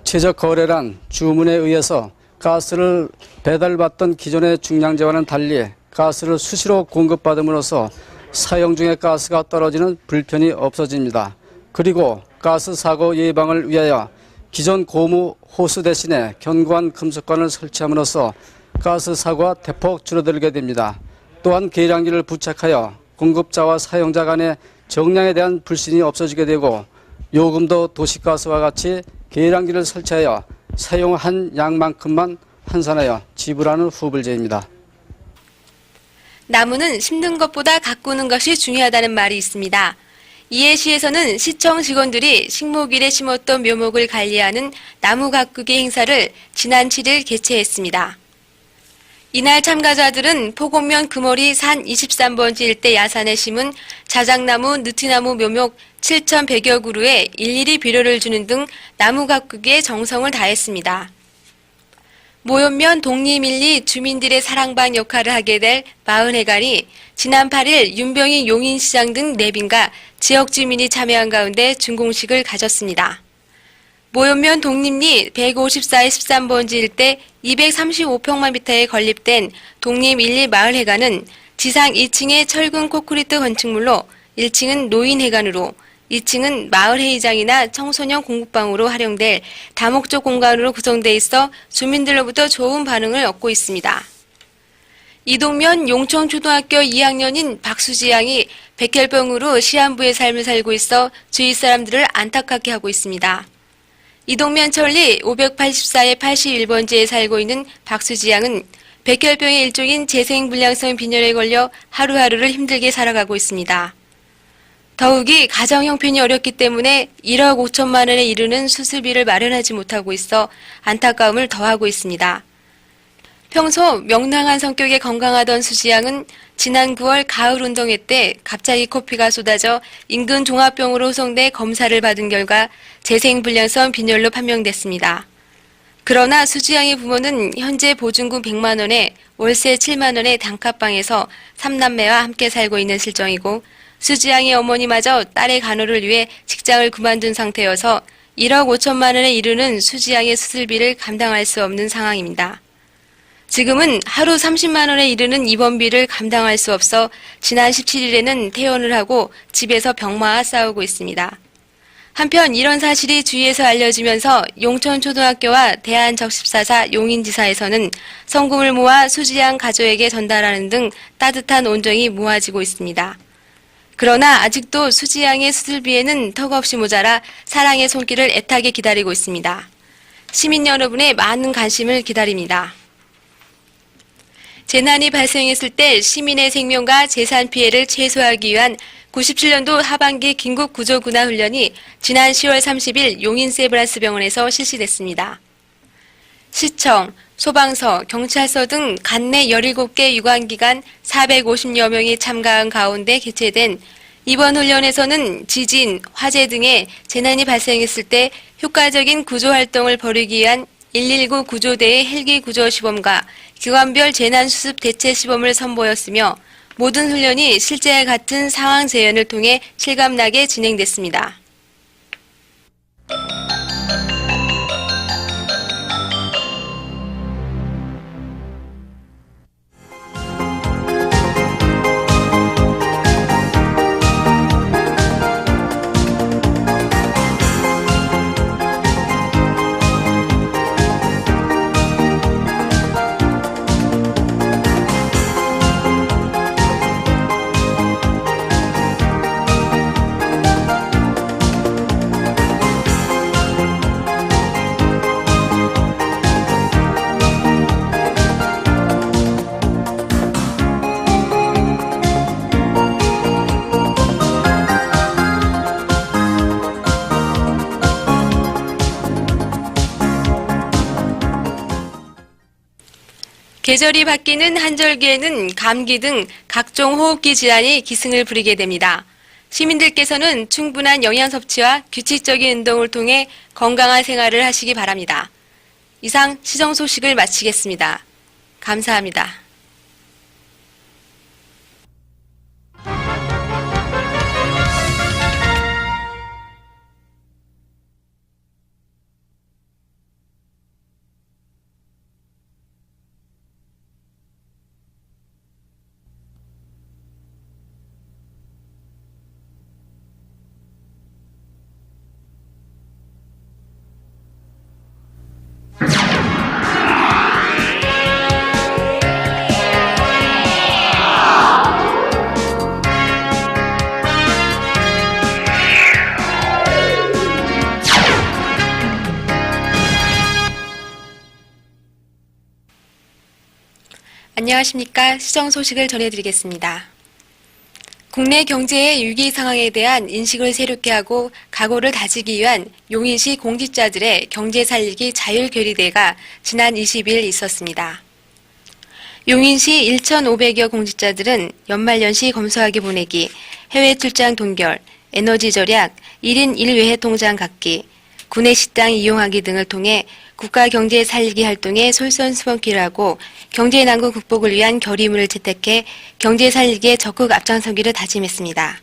최저거래란 주문에 의해서 가스를 배달받던 기존의 중량제와는 달리 가스를 수시로 공급받음으로써 사용 중에 가스가 떨어지는 불편이 없어집니다. 그리고 가스 사고 예방을 위하여 기존 고무 호스 대신에 견고한 금속관을 설치함으로써 가스 사고가 대폭 줄어들게 됩니다. 또한 계량기를 부착하여 공급자와 사용자 간의 정량에 대한 불신이 없어지게 되고 요금도 도시가스와 같이 계량기를 설치하여 사용한 양만큼만 환산하여 지불하는 후불제입니다. 나무는 심는 것보다 가꾸는 것이 중요하다는 말이 있습니다. 이에 시에서는 시청 직원들이 식목일에 심었던 묘목을 관리하는 나무 가꾸기 행사를 지난 7일 개최했습니다. 이날 참가자들은 포곡면 금오리 산 23번지 일대 야산에 심은 자작나무, 느티나무 묘목 7,100여 그루에 일일이 비료를 주는 등 나무 가꾸기에 정성을 다했습니다. 모연면 독립일리 주민들의 사랑방 역할을 하게 될 마흔해갈이 지난 8일 윤병희 용인시장 등 내빈과 지역 주민이 참여한 가운데 준공식을 가졌습니다. 모연면 독립리 154의 13번지 일대 235평방미터에 건립된 독립1, 마을회관은 지상 2층의 철근 콘크리트 건축물로 1층은 노인회관으로 2층은 마을회의장이나 청소년 공부방으로 활용될 다목적 공간으로 구성되어 있어 주민들로부터 좋은 반응을 얻고 있습니다. 이동면 용청초등학교 2학년인 박수지 양이 백혈병으로 시한부의 삶을 살고 있어 주위 사람들을 안타깝게 하고 있습니다. 이동면 천리 584의 81번지에 살고 있는 박수지 양은 백혈병의 일종인 재생불량성 빈혈에 걸려 하루하루를 힘들게 살아가고 있습니다. 더욱이 가정 형편이 어렵기 때문에 1억 5천만 원에 이르는 수술비를 마련하지 못하고 있어 안타까움을 더하고 있습니다. 평소 명랑한 성격에 건강하던 수지양은 지난 9월 가을 운동회 때 갑자기 코피가 쏟아져 인근 종합병으로 후송돼 검사를 받은 결과 재생불량성 빈혈로 판명됐습니다. 그러나 수지양의 부모는 현재 보증금 100만 원에 월세 7만 원의 단칸방에서 3남매와 함께 살고 있는 실정이고 수지양의 어머니마저 딸의 간호를 위해 직장을 그만둔 상태여서 1억 5천만 원에 이르는 수지양의 수술비를 감당할 수 없는 상황입니다. 지금은 하루 30만 원에 이르는 입원비를 감당할 수 없어 지난 17일에는 퇴원을 하고 집에서 병마와 싸우고 있습니다. 한편 이런 사실이 주위에서 알려지면서 용천초등학교와 대한적십사사 용인지사에서는 성금을 모아 수지양 가족에게 전달하는 등 따뜻한 온정이 모아지고 있습니다. 그러나 아직도 수지양의 수술비에는 턱없이 모자라 사랑의 손길을 애타게 기다리고 있습니다. 시민 여러분의 많은 관심을 기다립니다. 재난이 발생했을 때 시민의 생명과 재산 피해를 최소화하기 위한 97년도 하반기 긴급 구조 군화 훈련이 지난 10월 30일 용인 세브란스 병원에서 실시됐습니다. 시청, 소방서, 경찰서 등 관내 17개 유관기관 450여 명이 참가한 가운데 개최된 이번 훈련에서는 지진, 화재 등의 재난이 발생했을 때 효과적인 구조활동을 벌이기 위한 119 구조대의 헬기 구조 시범과 기관별 재난수습 대체 시범을 선보였으며 모든 훈련이 실제와 같은 상황 재현을 통해 실감나게 진행됐습니다. 계절이 바뀌는 한절기에는 감기 등 각종 호흡기 질환이 기승을 부리게 됩니다. 시민들께서는 충분한 영양 섭취와 규칙적인 운동을 통해 건강한 생활을 하시기 바랍니다. 이상 시정 소식을 마치겠습니다. 감사합니다. 안녕하십니까. 시정 소식을 전해드리겠습니다. 국내 경제의 위기 상황에 대한 인식을 새롭게 하고 각오를 다지기 위한 용인시 공직자들의 경제 살리기 자율결의대회가 지난 20일 있었습니다. 용인시 1,500여 공직자들은 연말연시 검소하게 보내기, 해외 출장 동결, 에너지 절약, 1인 1외회 통장 갖기, 구내 식당 이용하기 등을 통해 국가 경제 살리기 활동에 솔선수범기를 하고 경제 난국 극복을 위한 결의문을 채택해 경제 살리기에 적극 앞장서기를 다짐했습니다.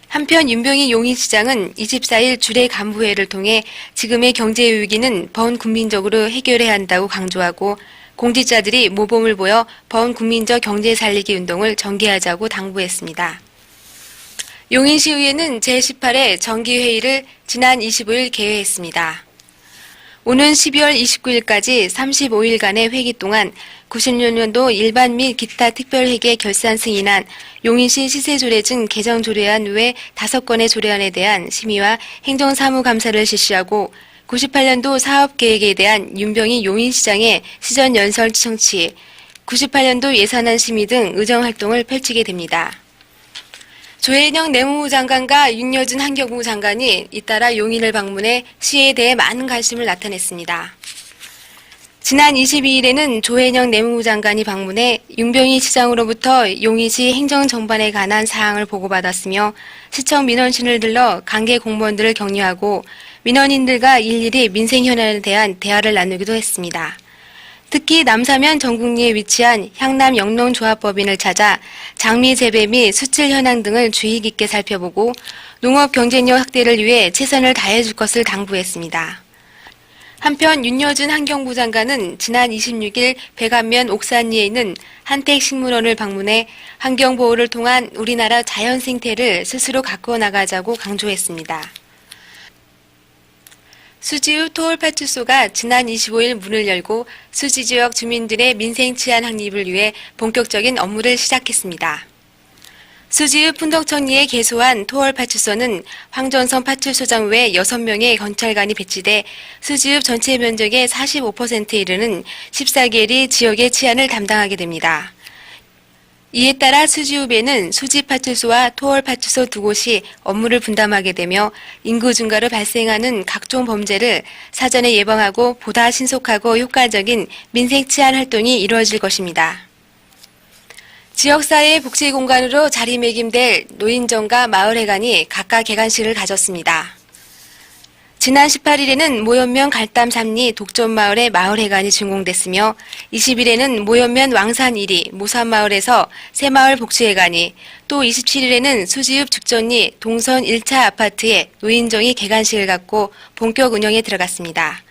한편 윤병희 용인시장은 24일 주례 간부회를 통해 지금의 경제 위기는 범국민적으로 해결해야 한다고 강조하고 공직자들이 모범을 보여 범국민적 경제 살리기 운동을 전개하자고 당부했습니다. 용인시의회는 제18회 정기회의를 지난 25일 개회했습니다. 오는 12월 29일까지 35일간의 회기 동안 96년도 일반 및 기타 특별회계 결산 승인안, 용인시 시세조례증 개정 조례안 외 5건의 조례안에 대한 심의와 행정사무감사를 실시하고 98년도 사업계획에 대한 윤병희 용인시장의 시전 연설 청취, 98년도 예산안 심의 등 의정활동을 펼치게 됩니다. 조혜영 내무부 장관과 윤여준 환경부 장관이 잇따라 용인을 방문해 시에 대해 많은 관심을 나타냈습니다. 지난 22일에는 조혜영 내무부 장관이 방문해 윤병희 시장으로부터 용인시 행정정반에 관한 사항을 보고받았으며 시청 민원실을 들러 관계 공무원들을 격려하고 민원인들과 일일이 민생 현안에 대한 대화를 나누기도 했습니다. 특히 남사면 전국리에 위치한 향남 영농조합법인을 찾아 장미 재배 및 수출 현황 등을 주의 깊게 살펴보고 농업 경쟁력 확대를 위해 최선을 다해줄 것을 당부했습니다. 한편 윤여준 환경부 장관은 지난 26일 백안면 옥산리에 있는 한택식물원을 방문해 환경보호를 통한 우리나라 자연 생태를 스스로 가꾸어 나가자고 강조했습니다. 수지읍 토올파출소가 지난 25일 문을 열고 수지 지역 주민들의 민생 치안 확립을 위해 본격적인 업무를 시작했습니다. 수지읍 풍덕천리에 개소한 토월파출소는 황전선 파출소장 외 6명의 경찰관이 배치돼 수지읍 전체 면적의 45%에 이르는 14개리 지역의 치안을 담당하게 됩니다. 이에 따라 수지읍에는 수지파출소와 토월파출소 두 곳이 업무를 분담하게 되며 인구 증가로 발생하는 각종 범죄를 사전에 예방하고 보다 신속하고 효과적인 민생 치안 활동이 이루어질 것입니다. 지역사회 복지공간으로 자리매김될 노인정과 마을회관이 각각 개관식을 가졌습니다. 지난 18일에는 모연면 갈담 3리 독전마을의 마을회관이 준공됐으며 20일에는 모연면 왕산 1리 모산마을에서 새마을 복지회관이 또 27일에는 수지읍 죽전리 동선 1차 아파트에 노인정이 개관식을 갖고 본격 운영에 들어갔습니다.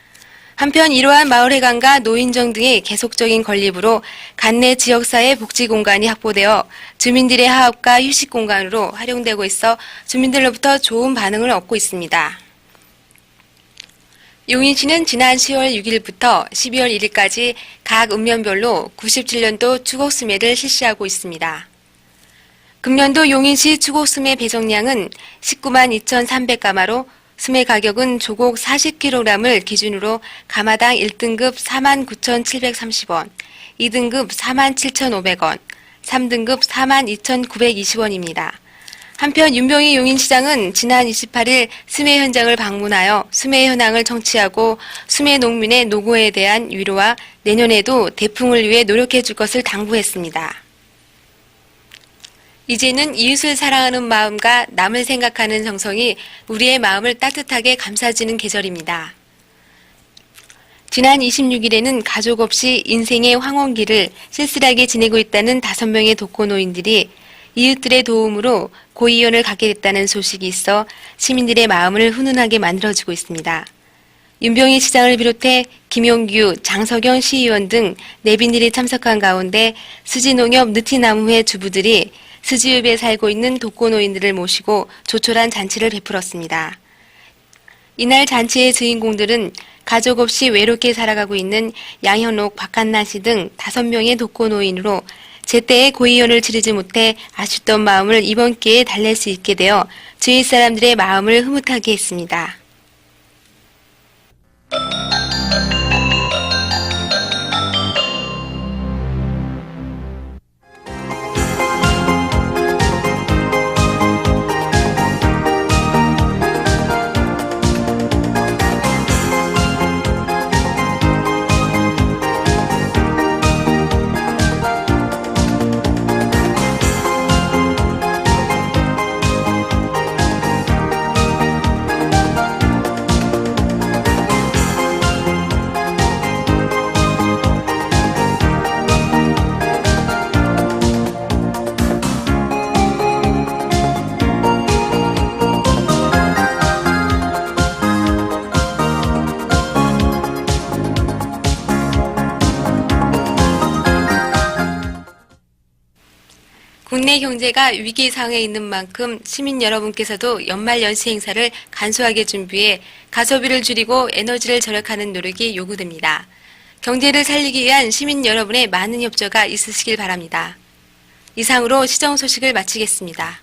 한편 이러한 마을회관과 노인정 등의 계속적인 건립으로 관내 지역사회 복지공간이 확보되어 주민들의 하업과 휴식공간으로 활용되고 있어 주민들로부터 좋은 반응을 얻고 있습니다. 용인시는 지난 10월 6일부터 12월 1일까지 각 읍면별로 97년도 추곡수매를 실시하고 있습니다. 금년도 용인시 추곡수매 배정량은 19만 2,300가마로 수매 가격은 조곡 40kg을 기준으로 가마당 1등급 49,730원, 2등급 47,500원, 3등급 42,920원입니다. 한편 윤병희 용인시장은 지난 28일 수매 현장을 방문하여 수매 현황을 청취하고 수매 농민의 노고에 대한 위로와 내년에도 대풍을 위해 노력해 줄 것을 당부했습니다. 이제는 이웃을 사랑하는 마음과 남을 생각하는 정성이 우리의 마음을 따뜻하게 감싸주는 계절입니다. 지난 26일에는 가족 없이 인생의 황혼기를 쓸쓸하게 지내고 있다는 5명의 독거노인들이 이웃들의 도움으로 고이원을 갖게 됐다는 소식이 있어 시민들의 마음을 훈훈하게 만들어주고 있습니다. 윤병희 시장을 비롯해 김용규, 장석영 시의원 등 내빈들이 참석한 가운데 수지농협 느티나무회 주부들이 수지읍에 살고 있는 독거노인들을 모시고 조촐한 잔치를 베풀었습니다. 이날 잔치의 주인공들은 가족 없이 외롭게 살아가고 있는 양현옥, 박한나 씨 등 5명의 독거노인으로 제때에 고이원을 치르지 못해 아쉽던 마음을 이번 기회에 달랠 수 있게 되어 주위 사람들의 마음을 흐뭇하게 했습니다. 국내 경제가 위기 상황에 있는 만큼 시민 여러분께서도 연말 연시 행사를 간소하게 준비해 가소비를 줄이고 에너지를 절약하는 노력이 요구됩니다. 경제를 살리기 위한 시민 여러분의 많은 협조가 있으시길 바랍니다. 이상으로 시정 소식을 마치겠습니다.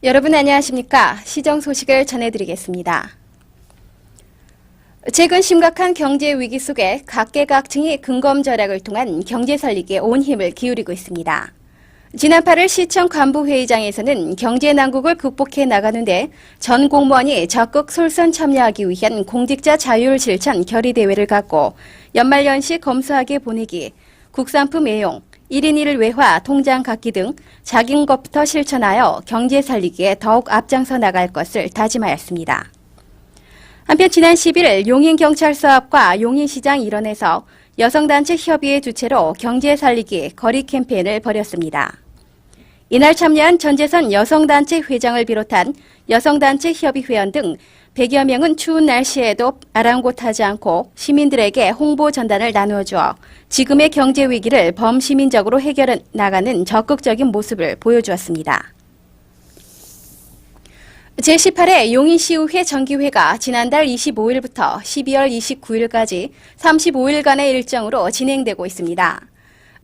여러분 안녕하십니까? 시정 소식을 전해드리겠습니다. 최근 심각한 경제 위기 속에 각계각층이 근검 절약을 통한 경제 살리기에 온 힘을 기울이고 있습니다. 지난 8일 시청 간부회의장에서는 경제 난국을 극복해 나가는데 전 공무원이 적극 솔선 참여하기 위한 공직자 자율 실천 결의대회를 갖고 연말연시 검소하게 보내기, 국산품 애용, 1인 1 외화 통장 갖기 등 작은 것부터 실천하여 경제 살리기에 더욱 앞장서 나갈 것을 다짐하였습니다. 한편 지난 11일 용인경찰서 앞과 용인시장 일원에서 여성단체 협의회 주최로 경제 살리기 거리 캠페인을 벌였습니다. 이날 참여한 전재선 여성단체 회장을 비롯한 여성단체 협의회원 등 100여 명은 추운 날씨에도 아랑곳하지 않고 시민들에게 홍보 전단을 나누어 주어 지금의 경제 위기를 범시민적으로 해결해 나가는 적극적인 모습을 보여주었습니다. 제18회 용인시의회 정기회가 지난달 25일부터 12월 29일까지 35일간의 일정으로 진행되고 있습니다.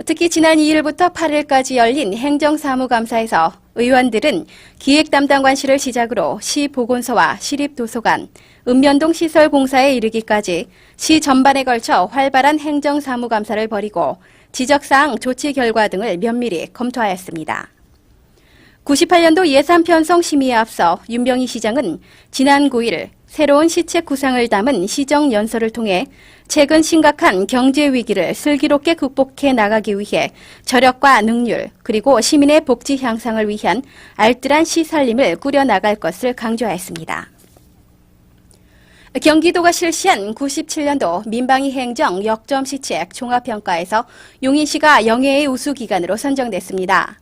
특히 지난 2일부터 8일까지 열린 행정사무감사에서 의원들은 기획담당관실을 시작으로 시보건소와 시립도서관, 읍면동 시설공사에 이르기까지 시 전반에 걸쳐 활발한 행정사무감사를 벌이고 지적사항 조치 결과 등을 면밀히 검토하였습니다. 98년도 예산 편성 심의에 앞서 윤병희 시장은 지난 9일 새로운 시책 구상을 담은 시정연설을 통해 최근 심각한 경제 위기를 슬기롭게 극복해 나가기 위해 저력과 능률 그리고 시민의 복지 향상을 위한 알뜰한 시살림을 꾸려나갈 것을 강조하였습니다. 경기도가 실시한 97년도 민방위 행정 역점 시책 종합평가에서 용인시가 영예의 우수기관으로 선정됐습니다.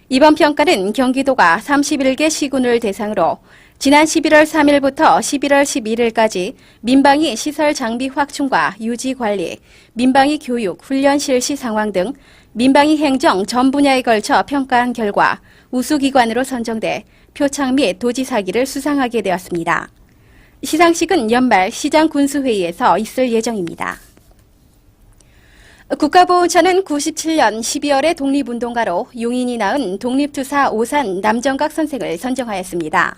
이번 평가는 경기도가 31개 시군을 대상으로 지난 11월 3일부터 11월 11일까지 민방위 시설 장비 확충과 유지 관리, 민방위 교육, 훈련 실시 상황 등 민방위 행정 전 분야에 걸쳐 평가한 결과 우수기관으로 선정돼 표창 및 도지사기를 수상하게 되었습니다. 시상식은 연말 시장군수회의에서 있을 예정입니다. 국가보훈처는 97년 12월에 독립운동가로 용인이 낳은 독립투사 오산 남정각 선생을 선정하였습니다.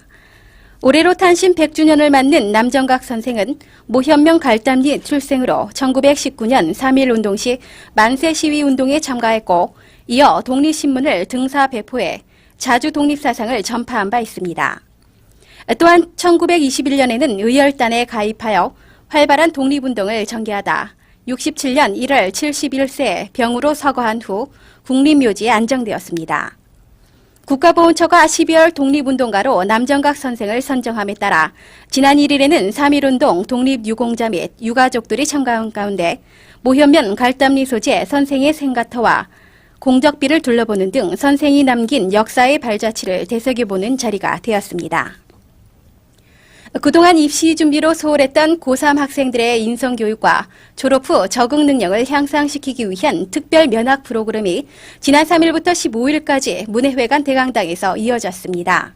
올해로 탄신 100주년을 맞는 남정각 선생은 모현명 갈담리 출생으로 1919년 3.1운동 시 만세 시위운동에 참가했고 이어 독립신문을 등사 배포해 자주 독립사상을 전파한 바 있습니다. 또한 1921년에는 의열단에 가입하여 활발한 독립운동을 전개하다 67년 1월 71세 병으로 서거한 후 국립묘지에 안정되었습니다. 국가보훈처가 12월 독립운동가로 남정각 선생을 선정함에 따라 지난 1일에는 3.1운동 독립유공자 및 유가족들이 참가한 가운데 모현면 갈담리 소재 선생의 생가터와 공적비를 둘러보는 등 선생이 남긴 역사의 발자취를 되새겨보는 자리가 되었습니다. 그동안 입시 준비로 소홀했던 고3 학생들의 인성교육과 졸업 후 적응 능력을 향상시키기 위한 특별 면학 프로그램이 지난 3일부터 15일까지 문해회관 대강당에서 이어졌습니다.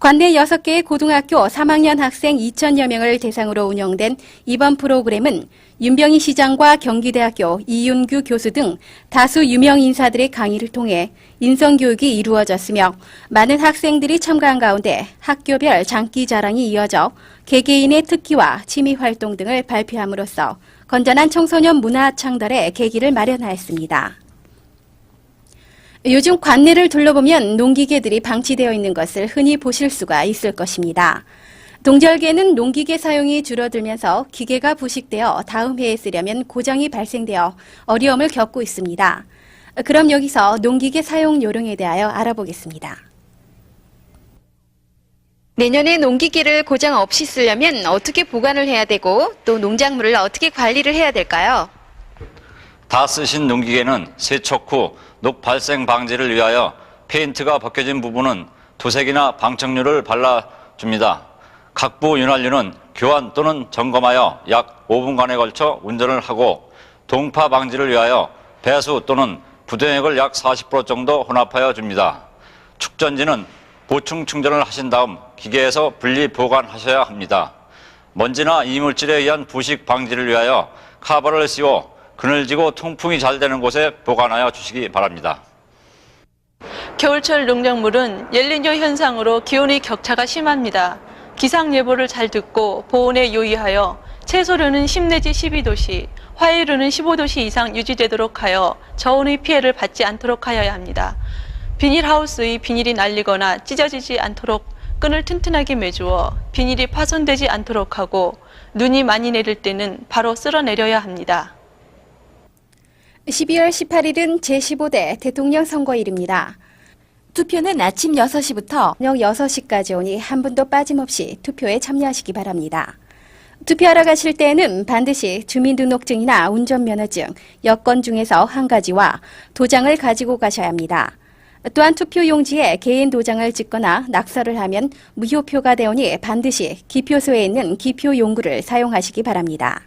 관내 6개의 고등학교 3학년 학생 2,000여 명을 대상으로 운영된 이번 프로그램은 윤병희 시장과 경기대학교 이윤규 교수 등 다수 유명 인사들의 강의를 통해 인성교육이 이루어졌으며 많은 학생들이 참가한 가운데 학교별 장기 자랑이 이어져 개개인의 특기와 취미활동 등을 발표함으로써 건전한 청소년 문화 창달의 계기를 마련하였습니다. 요즘 관내를 둘러보면 농기계들이 방치되어 있는 것을 흔히 보실 수가 있을 것입니다. 동절기에는 농기계 사용이 줄어들면서 기계가 부식되어 다음 해에 쓰려면 고장이 발생되어 어려움을 겪고 있습니다. 그럼 여기서 농기계 사용 요령에 대하여 알아보겠습니다. 내년에 농기계를 고장 없이 쓰려면 어떻게 보관을 해야 되고 또 농작물을 어떻게 관리를 해야 될까요? 다 쓰신 농기계는 세척 후 녹 발생 방지를 위하여 페인트가 벗겨진 부분은 도색이나 방청류를 발라줍니다. 각부 윤활유는 교환 또는 점검하여 약 5분간에 걸쳐 운전을 하고 동파 방지를 위하여 배수 또는 부den액을 약 40% 정도 혼합하여 줍니다. 축전지는 보충 충전을 하신 다음 기계에서 분리 보관하셔야 합니다. 먼지나 이물질에 의한 부식 방지를 위하여 카바를 씌워 그늘지고 통풍이 잘 되는 곳에 보관하여 주시기 바랍니다. 겨울철 농작물은 엘니뇨 현상으로 기온의 격차가 심합니다. 기상예보를 잘 듣고 보온에 유의하여 채소류는 10 내지 12도씨, 화이류는 15도씨 이상 유지되도록 하여 저온의 피해를 받지 않도록 하여야 합니다. 비닐하우스의 비닐이 날리거나 찢어지지 않도록 끈을 튼튼하게 매주어 비닐이 파손되지 않도록 하고 눈이 많이 내릴 때는 바로 쓸어내려야 합니다. 12월 18일은 제15대 대통령 선거일입니다. 투표는 아침 6시부터 저녁 6시까지 오니 한 분도 빠짐없이 투표에 참여하시기 바랍니다. 투표하러 가실 때에는 반드시 주민등록증이나 운전면허증, 여권 중에서 한 가지와 도장을 가지고 가셔야 합니다. 또한 투표 용지에 개인 도장을 찍거나 낙서를 하면 무효표가 되오니 반드시 기표소에 있는 기표 용구를 사용하시기 바랍니다.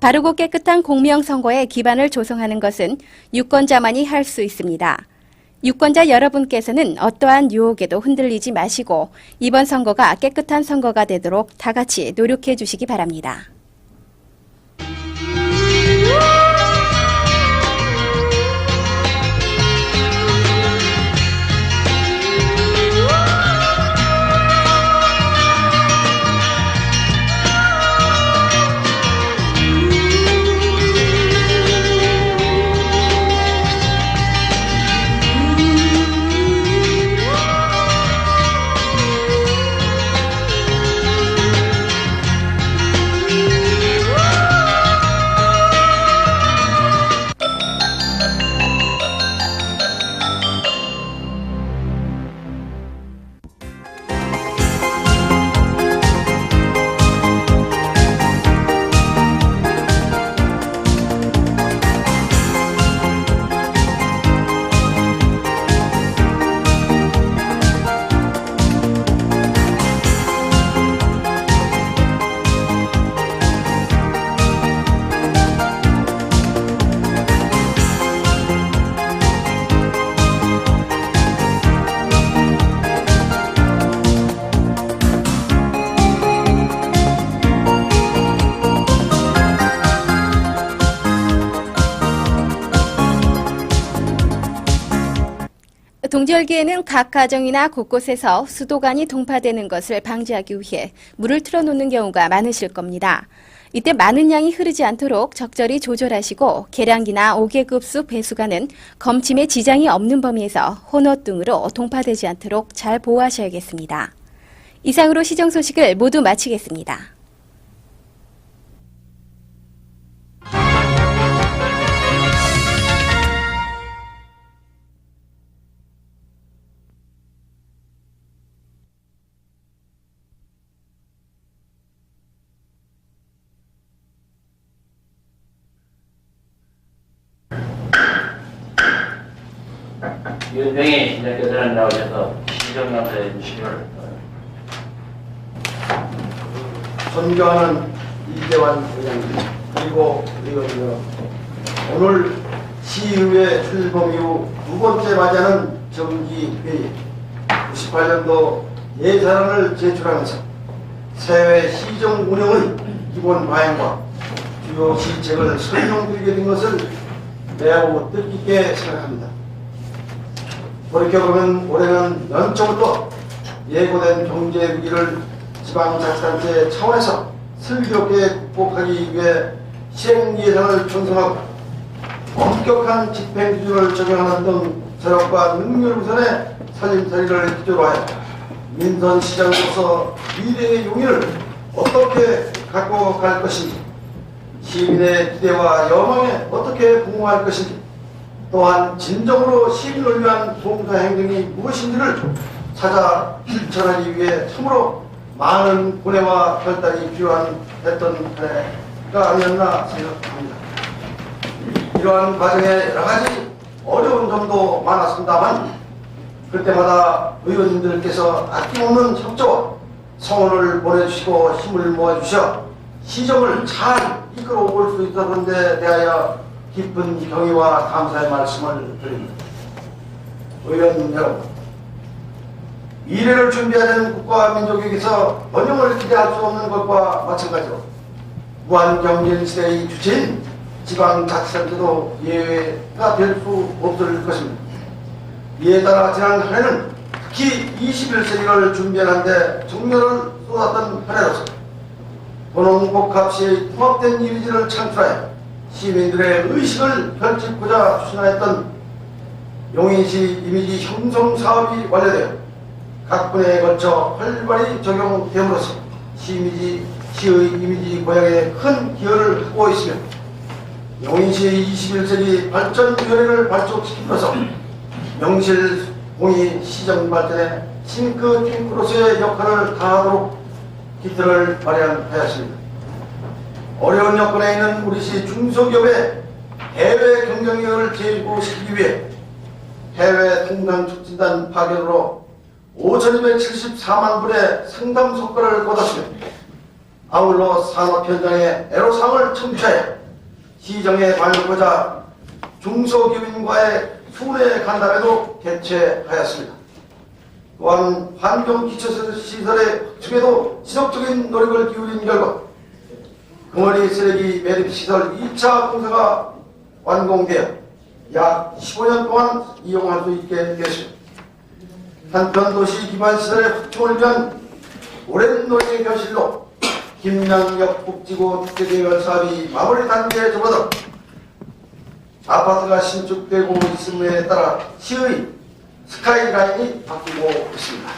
바르고 깨끗한 공명선거의 기반을 조성하는 것은 유권자만이 할 수 있습니다. 유권자 여러분께서는 어떠한 유혹에도 흔들리지 마시고 이번 선거가 깨끗한 선거가 되도록 다 같이 노력해 주시기 바랍니다. 동절기에는 각 가정이나 곳곳에서 수도관이 동파되는 것을 방지하기 위해 물을 틀어놓는 경우가 많으실 겁니다. 이때 많은 양이 흐르지 않도록 적절히 조절하시고 계량기나 5계급수 배수관은 검침에 지장이 없는 범위에서 혼옷 등으로 동파되지 않도록 잘 보호하셔야겠습니다. 이상으로 시정 소식을 모두 마치겠습니다. 윤병희 신장교사님 나오셔서 시정감사해 주시기를 존경하는 이재환 의장님 그리고 의원님, 오늘 시의회 출범 이후 두 번째 맞이하는 정기회의 98년도 예산안을 제출하면서 새해 시정 운영의 기본 방향과 주요 실책을 설명드리게 된 것을 매우 뜻깊게 생각합니다. 돌이켜보면 올해는 연초부터 예고된 경제 위기를 지방자치단체 차원에서 슬기롭게 극복하기 위해 시행 예산을 편성하고 엄격한 집행기준을 적용하는 등 절약과 능률 우선의 살림살이를 기조로 하여 민선시장으로서 미래의 용의를 어떻게 갖고 갈 것인지, 시민의 기대와 여망에 어떻게 부응할 것인지, 또한 진정으로 시민을 위한 봉사행동이 무엇인지를 찾아 실천하기 위해 참으로 많은 고뇌와 결단이 필요한 했던 해가 아니었나 생각합니다. 이러한 과정에 여러 가지 어려운 점도 많았습니다만 그때마다 의원님들께서 아낌없는 협조와 성원을 보내주시고 힘을 모아주셔 시정을 잘 이끌어 올 수 있었던 데 대하여 깊은 경의와 감사의 말씀을 드립니다. 의원 여러분, 미래를 준비하는 국가 민족에게서 번영을 기대할 수 없는 것과 마찬가지로 무한경제 시대의 주체인 지방자치단체도 예외가 될 수 없을 것입니다. 이에 따라 지난 한 해는 특히 21세기를 준비하는 데 정열을 쏟았던 한 해로서 도농복합시의 통합된 이미지를 창출하여 시민들의 의식을 펼치고자 추진하였던 용인시 이미지 형성 사업이 완료되어 각 분야에 걸쳐 활발히 적용됨으로써 시의 이미지 고양에 큰 기여를 하고 있으며 용인시의 21세기 발전위원회를 발족시킴으로써 명실공히 시정 발전에 싱크탱크로서의 역할을 다하도록 기틀을 마련하였습니다. 어려운 여건에 있는 우리시 중소기업의 해외 경쟁력을 제고시키기 위해 해외 통당 촉진단 파견으로 5,274만 불의 상담 성과를 거뒀으며 아울러 산업 현장의 애로사항을 청취하여 시정에 반영하고자 중소기업인과의 수뇌 간담회도 개최하였습니다. 또한 환경기초시설의 확충에도 지속적인 노력을 기울인 결과 금어리 쓰레기 매립시설 2차 공사가 완공되어 약 15년 동안 이용할 수 있게 되었습니다. 한편 도시 기반시설의 확충을 위한 오랜 노력의 결실로 김양역 복지구 특별계획 사업이 마무리 단계에 접어들어 아파트가 신축되고 있음에 따라 시의 스카이라인이 바뀌고 있습니다.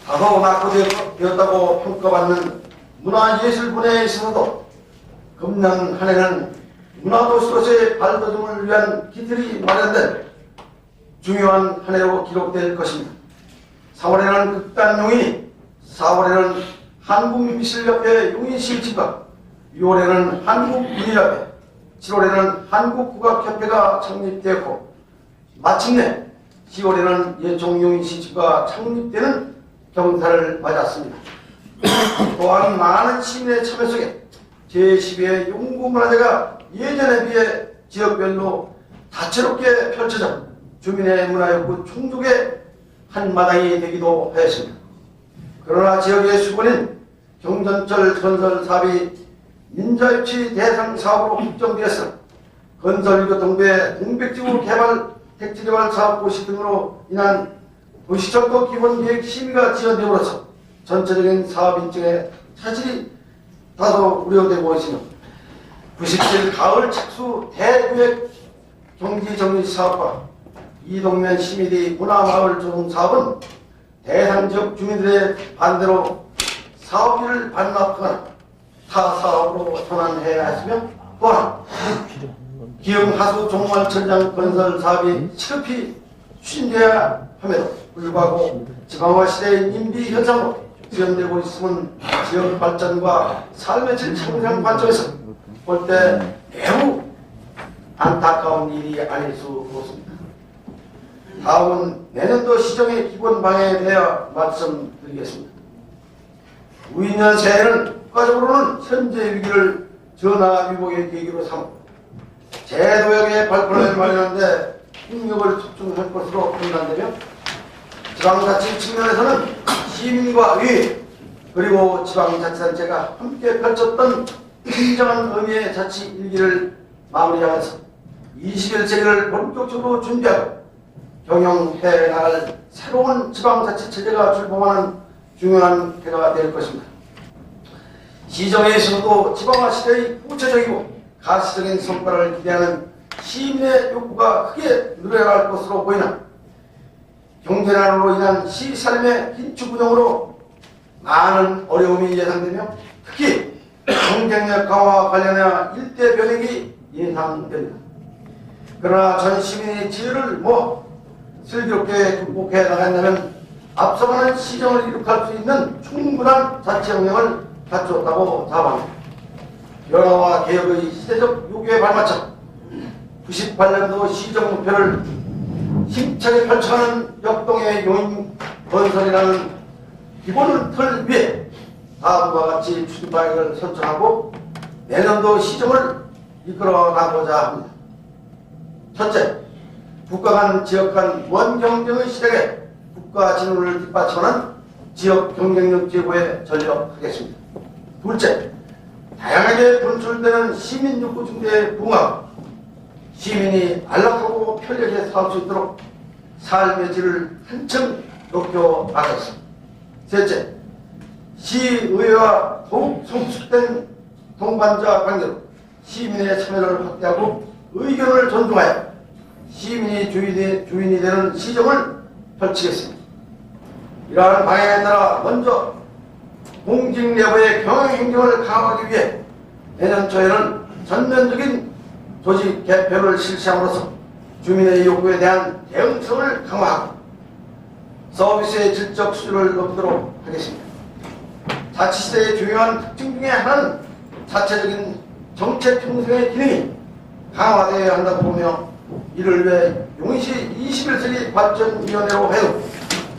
다소 낙후되었다고 평가받는 문화예술 분야에 있어서도 금년 한 해는 문화도시로서의 발돋움을 위한 기틀이 마련된 중요한 한 해로 기록될 것입니다. 3월에는 극단 용인이, 4월에는 한국미술협회 용인시 일집과 6월에는 한국문예협회, 7월에는 한국국악협회가 창립되었고 마침내 10월에는 예종용인시 집가 창립되는 경사를 맞았습니다. 또한 많은 시민의 참여 속에 제12회 용구문화제가 예전에 비해 지역별로 다채롭게 펼쳐져 주민의 문화욕구 충족의 한마당이 되기도 하였습니다. 그러나 지역의 수건인 경전철 건설 사업이 민자유치 대상 사업으로 확정되었으나 건설교통부의 공백지구 개발, 택지개발 사업고시 등으로 인한 도시철도 기본계획 심의가 지연됨으로써 전체적인 사업 일정에 차질이 다소 우려되고 있으며 97 가을 착수 대구역 경지정리 사업과 이동면 시민의 문화마을 조성 사업은 대상 지역 주민들의 반대로 사업비를 반납하거나 타 사업으로 전환해야 했으며 또한 기흥 하수 종말천장 건설 사업이 시급히 추진돼야 함에도 불구하고 지방화 시대의 인비 현상으로 지연되고 있음은 지역 발전과 삶의 질 향상 관점에서 볼 때 매우 안타까운 일이 아닐 수 없습니다. 다음은 내년도 시정의 기본 방향에 대해 말씀드리겠습니다. 우인년 새해는 국가적으로는 현재 위기를 전화위복의 계기로 삼고 제도역의 발판을 마련하는데 힘력을 집중할 것으로 판단되며 지방자치 측면에서는 시민과 의회 그리고 지방자치단체가 함께 펼쳤던 진정한 의미의 자치 일기를 마무리하면서 21세기를 본격적으로 준비하고 경영해 나갈 새로운 지방자치 체제가 출범하는 중요한 해가 될 것입니다. 시정에서도 지방화 시대의 구체적이고 가시적인 성과를 기대하는 시민의 욕구가 크게 늘어날 것으로 보이나 경제난으로 인한 시살림의 긴축 운영으로 많은 어려움이 예상되며 특히 경쟁력 강화와 관련해 일대 변혁이 예상됩니다. 그러나 전 시민의 지혜를 슬기롭게 극복해 나간다면 앞서가는 시정을 이룩할 수 있는 충분한 자치 역량을 갖추었다고 자부합니다. 변화와 개혁의 시대적 요구에 발맞춰 98년도 시정 목표를 힘차게 펼쳐가는 역동의 용인 건설이라는 기본 틀 위에 다음과 같이 추진 방향을 선정하고 내년도 시정을 이끌어 나가고자 합니다. 첫째, 국가 간 지역 간 무한 경쟁의 시대에 국가 진흥을 뒷받침하는 지역 경쟁력 제고에 전력하겠습니다. 둘째, 다양하게 분출되는 시민 욕구 증대에 부응하고 시민이 안락하고 더 편리하게 살 수 있도록 삶의 질을 한층 높여 나가겠습니다. 셋째, 시의회와 더욱 성숙된 동반자 관계로 시민의 참여를 확대하고 의견을 존중하여 시민이 주인이 되는 시정을 펼치겠습니다. 이러한 방향에 따라 먼저 공직 내부의 경영행정을 강화하기 위해 내년 초에는 전면적인 조직 개편을 실시함으로써 주민의 요구에 대한 대응성을 강화하고 서비스의 질적 수준을 높이도록 하겠습니다. 자치시대의 중요한 특징 중에 하나는 자체적인 정책 형성의 기능이 강화되어야 한다고 보며 이를 위해 용인시 21세기 발전위원회로 해도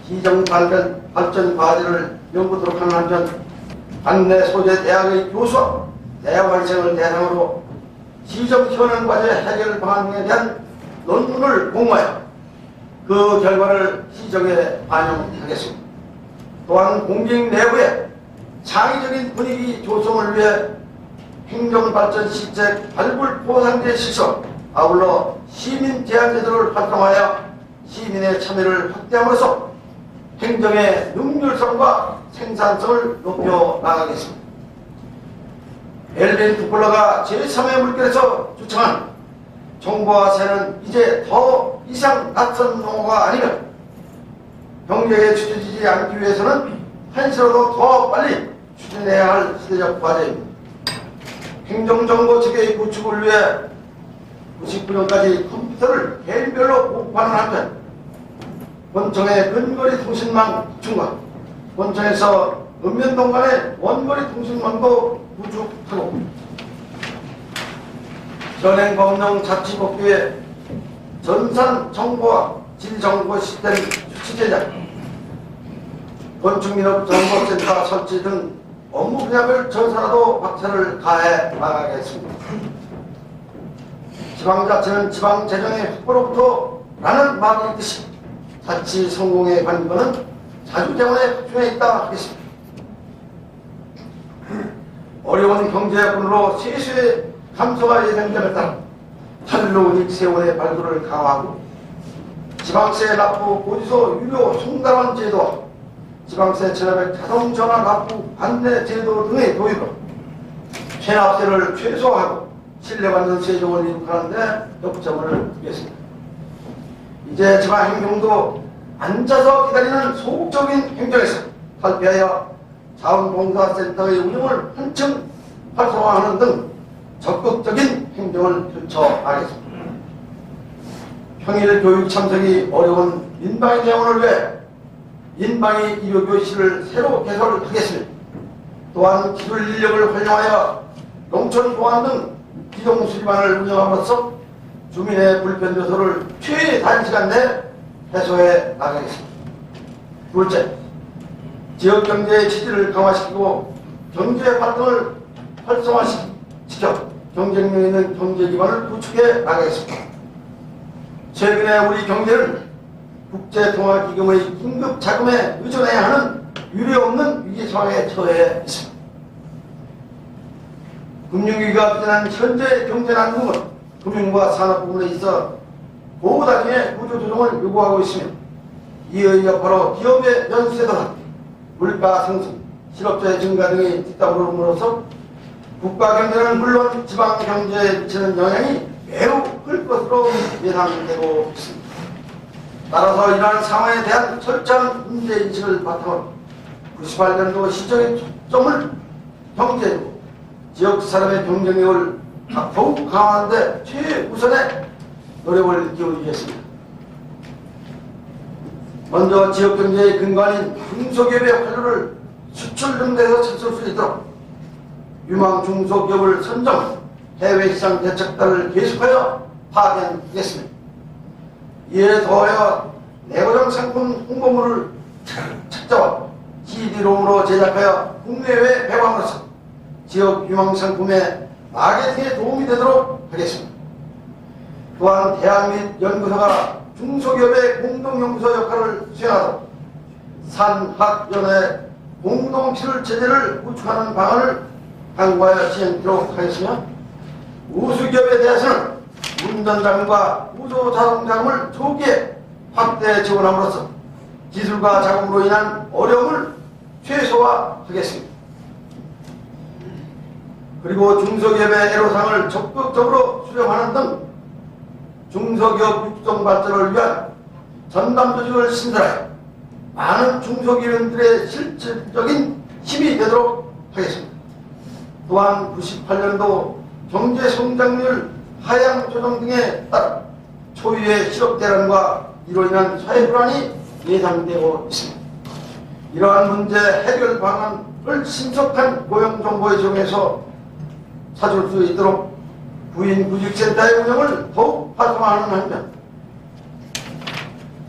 기정 발전 과제를 연구토록 하는 한편 관내 소재 대학의 교수와 대학원생을 대상으로 시정 현안 과제 해결 방안에 대한 논문을 공모하여 그 결과를 시정에 반영하겠습니다. 또한 공직 내부의 창의적인 분위기 조성을 위해 행정발전 시책 발굴 포상제 실천, 아울러 시민 제안 제도를 활성화하여 시민의 참여를 확대함으로써 행정의 능률성과 생산성을 높여 나가겠습니다. 멜빈 푸플러가 제3의 물결에서 주창한 정보화 세는 이제 더 이상 낯선 용어가 아니며 경제에 취해지지 않기 위해서는 한시라도 더 빨리 추진해야 할 시대적 과제입니다. 행정정보 체계의 구축을 위해 99년까지 컴퓨터를 개인별로 보급하는 한편 본청의 근거리 통신망 구축과 본청에서 읍면동 간의 원거리 통신망도 구축하고 현행법령 자치법규에 전산정보와 질정보 시스템 유치 제작, 건축민업정보센터 설치 등 업무 분야별 전산화도 박차를 가해 나가겠습니다. 지방자치는 지방재정의 확보로부터 라는 말이 있듯이 자치 성공의 관건은 자주재원의 확충에 있다 하겠습니다. 어려운 경제 여건으로 세수의 감소가 예상됨에 따라 한로직 세원의 발굴을 강화하고 지방세 납부 고지서 유료 송달원 제도와 지방세 체납액 자동 전환 납부 안내 제도 등의 도입으로 체납세를 최소화하고 신뢰받는 세종을 이룩하는 데 역점을 두겠습니다. 이제 지방행정도 앉아서 기다리는 소극적인 행정에서 탈피하여 자원봉사센터의 운영을 한층 활성화하는 등 적극적인 행정을 펼쳐나가겠습니다. 평일 교육 참석이 어려운 민방위 대원을 위해 민방위 의료교실을 새로 개설하겠습니다. 또한 기술 인력을 활용하여 농촌 보안 등 기동 수리반을 운영함으로써 주민의 불편 요소를 최단시간 내 해소해 나가겠습니다. 둘째, 지역경제의 지지를 강화시키고 경제 활동을 활성화시켜 경쟁력 있는 경제 기반을 구축해 나가겠습니다. 최근에 우리 경제는 국제통화기금의 긴급 자금에 의존해야 하는 유례없는 위기 상황에 처해 있습니다. 금융위기가 빚어낸 현재 경제 난국은 금융과 산업 부분에 있어 고단위의 구조조정을 요구하고 있으며 이의 여파로 기업의 연쇄도산, 물가 상승, 실업자의 증가 등이 뒤따름으로써 국가 경제는 물론 지방 경제에 미치는 영향이 매우 클 것으로 예상되고 있습니다. 따라서 이러한 상황에 대한 철저한 문제인식을 바탕으로 98년도 시정의 초점을 경제이고 지역 사람의 경쟁력을 더욱 강화하는 데 최우선의 노력을 기울이겠습니다. 먼저 지역경제의 근간인 중소기업의 활로를 수출 등대에서 찾을 수 있도록 유망 중소기업을 선정, 해외시장 대책단을 계속하여 파견하겠습니다. 이에 더하여 내고장 상품 홍보물을 책자와 CD롬으로 제작하여 국내외 배방으로서 지역 유망 상품의 마케팅에 도움이 되도록 하겠습니다. 또한 대학 및 연구소가 중소기업의 공동연구소 역할을 수행하도록 산학연의 공동치료 체제를 구축하는 방안을 강구하여 시행하도록 하겠으며 우수기업에 대해서는 운전자금과 우조자동자금을 조기에 확대 지원함으로써 기술과 자금으로 인한 어려움을 최소화하겠습니다. 그리고 중소기업의 애로사항을 적극적으로 수렴하는 등 중소기업 육성 발전을 위한 전담 조직을 신설하여 많은 중소기업인들의 실질적인 힘이 되도록 하겠습니다. 또한 98년도 경제 성장률 하향 조정 등에 따라 초유의 실업 대란과 이로 인한 사회 불안이 예상되고 있습니다. 이러한 문제 해결 방안을 신속한 고용 정보의 제공에서 찾을 수 있도록 구인구직센터의 운영을 더욱 활성화하는 한편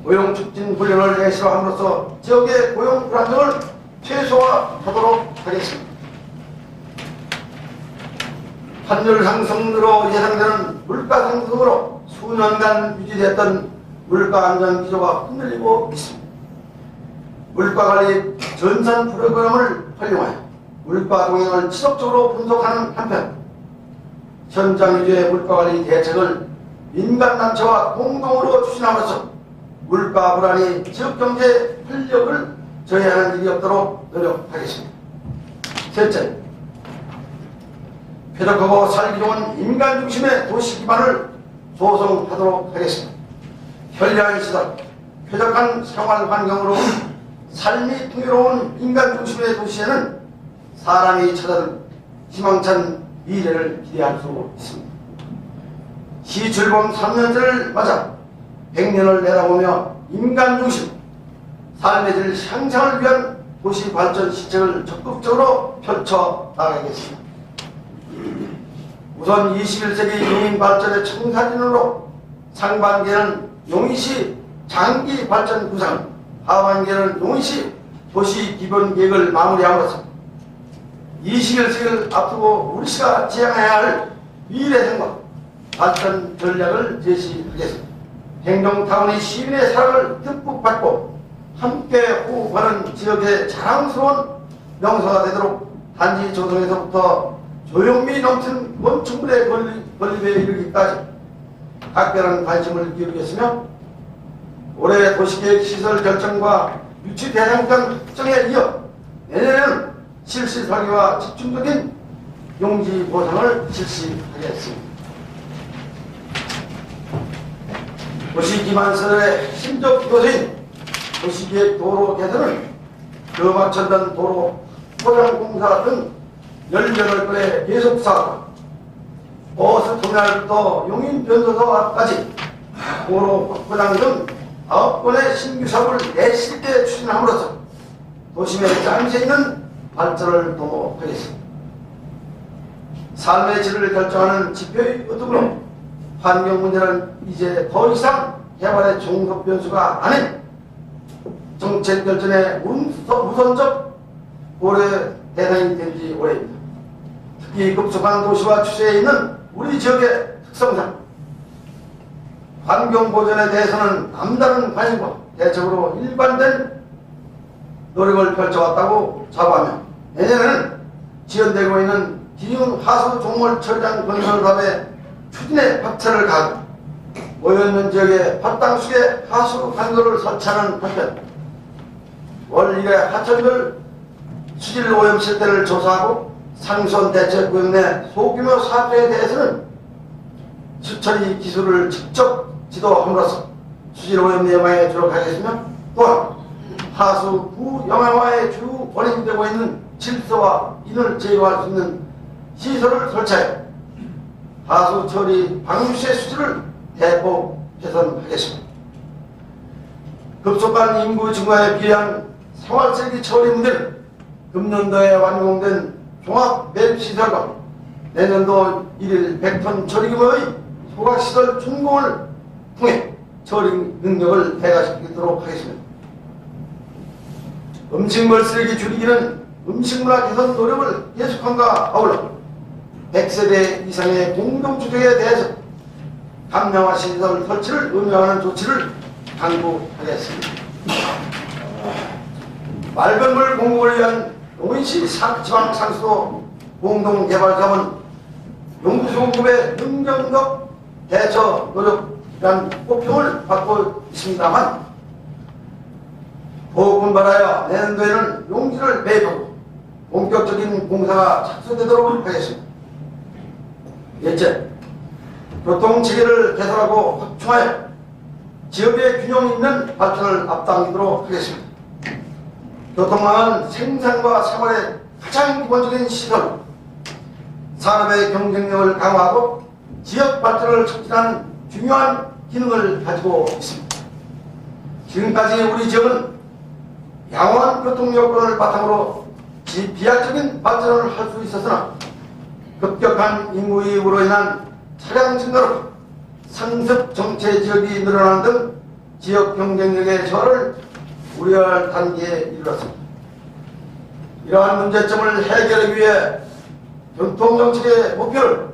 고용 촉진 훈련을 예시화함으로써 지역의 고용 불안정을 최소화하도록 하겠습니다. 환율 상승으로 예상되는 물가 상승으로 수년간 유지됐던 물가 안정 기조가 흔들리고 있습니다. 물가관리 전산 프로그램을 활용하여 물가 동향을 지속적으로 분석하는 한편 현장 위주의 물가관리 대책을 민간단체와 공동으로 추진함으로써 물가 불안이 지역경제 활력을 저해하는 일이 없도록 노력하겠습니다. 셋째, 쾌적하고 살기 좋은 인간 중심의 도시 기반을 조성하도록 하겠습니다. 편리한 시설, 쾌적한 생활 환경으로 삶이 풍요로운 인간 중심의 도시에는 사람이 찾아들 희망찬 미래를 기대할 수 있습니다. 시출범 3년째를 맞아 100년을 내다보며 인간 중심, 삶의 질 향상을 위한 도시 발전 시책을 적극적으로 펼쳐 나가겠습니다. 우선 21세기 용인 발전의 청사진으로 상반기에는 용인시 장기 발전 구상, 하반기에는 용인시 도시 기본 계획을 마무리함으로써 21세기를 앞두고 우리시가 지향해야 할 미래 생각, 발전 전략을 제시하겠습니다. 행정타운이 시민의 사랑을 듬뿍 받고 함께 호흡하는 지역의 자랑스러운 명소가 되도록 단지 조성에서부터 조용미 넘치는 건축물의 건립에 이르기까지 각별한 관심을 기울이겠으며 올해 도시계획 시설 결정과 유치 대상권 특정에 이어 내년에는 실시 설계와 집중적인 용지 보상을 실시하겠습니다. 도시 기반 시설의 핵심적 요소인 도시계획 도로 개선은 금화천단 도로 포장공사 등 18건의 계속사업과 버스 터미널부터 용인 변소서까지 도로 포장 등 9건의 신규 사업을 내실게 추진함으로써 도심의 짬새 있는 발전을 도모하겠습니다. 삶의 질을 결정하는 지표의 어둠으로 환경 문제는 이제 더 이상 개발의 종속 변수가 아닌 정책 결정의 우선적 고려 대상이 된 지 오래입니다. 특히 급속한 도시화 추세에 있는 우리 지역의 특성상 환경 보전에 대해서는 남다른 관심과 대책으로 일관된 노력을 펼쳐왔다고 자부하며 내년에는 지연되고 있는 기흥 하수 종물 처리장 건설 사업의 추진에 박차를 가하고 모여있는 지역에 밭땅속에 하수 관로를 설치하는 한편 월 1회 하천별 수질 오염 실태를 조사하고 상수원 대책구역 내 소규모 사업에 대해서는 수처리 기술을 직접 지도함으로써 수질 오염 예방에 주력하겠으며 또한 하수 부영양화의 주 원인이 되고 있는 질소와 인을 제거할 수 있는 시설을 설치하여 하수 처리 방류세 수질을 대폭 개선하겠습니다. 급속한 인구 증가에 비한 생활쓰레기 처리 문제는 금년도에 완공된 종합 매립시설과 내년도 1일 100톤 처리 규모의 소각시설 준공을 통해 처리 능력을 배가시키도록 하겠습니다. 음식물 쓰레기 줄이기는 음식문화 개선 노력을 계속함과 아울러 100세대 이상의 공동주택에 대해서 강량화 시설 설치를 의무화하는 조치를 강구하겠습니다. 맑은 물 공급을 위한 용인시 지방상수도 공동개발자원 용수공급의 능정적 대처 노력이란 꽃평을 받고 있습니다만 보급분발하여 내년도에는 용지를 매입하고 본격적인 공사가 착수되도록 하겠습니다. 넷째, 교통체계를 개선하고 확충하여 지역의 균형 있는 발전을 앞당기도록 하겠습니다. 교통망은 생산과 생활의 가장 기본적인 시설, 산업의 경쟁력을 강화하고 지역 발전을 촉진하는 중요한 기능을 가지고 있습니다. 지금까지 우리 지역은 양호한 교통 여건을 바탕으로 비약적인 발전을 할 수 있었으나 급격한 인구 이입으로 인한 차량 증가로 상습 정체 지역이 늘어나는 등 지역 경쟁력의 저하를 우려할 단계에 이르렀습니다. 이러한 문제점을 해결하기 위해 교통정책의 목표를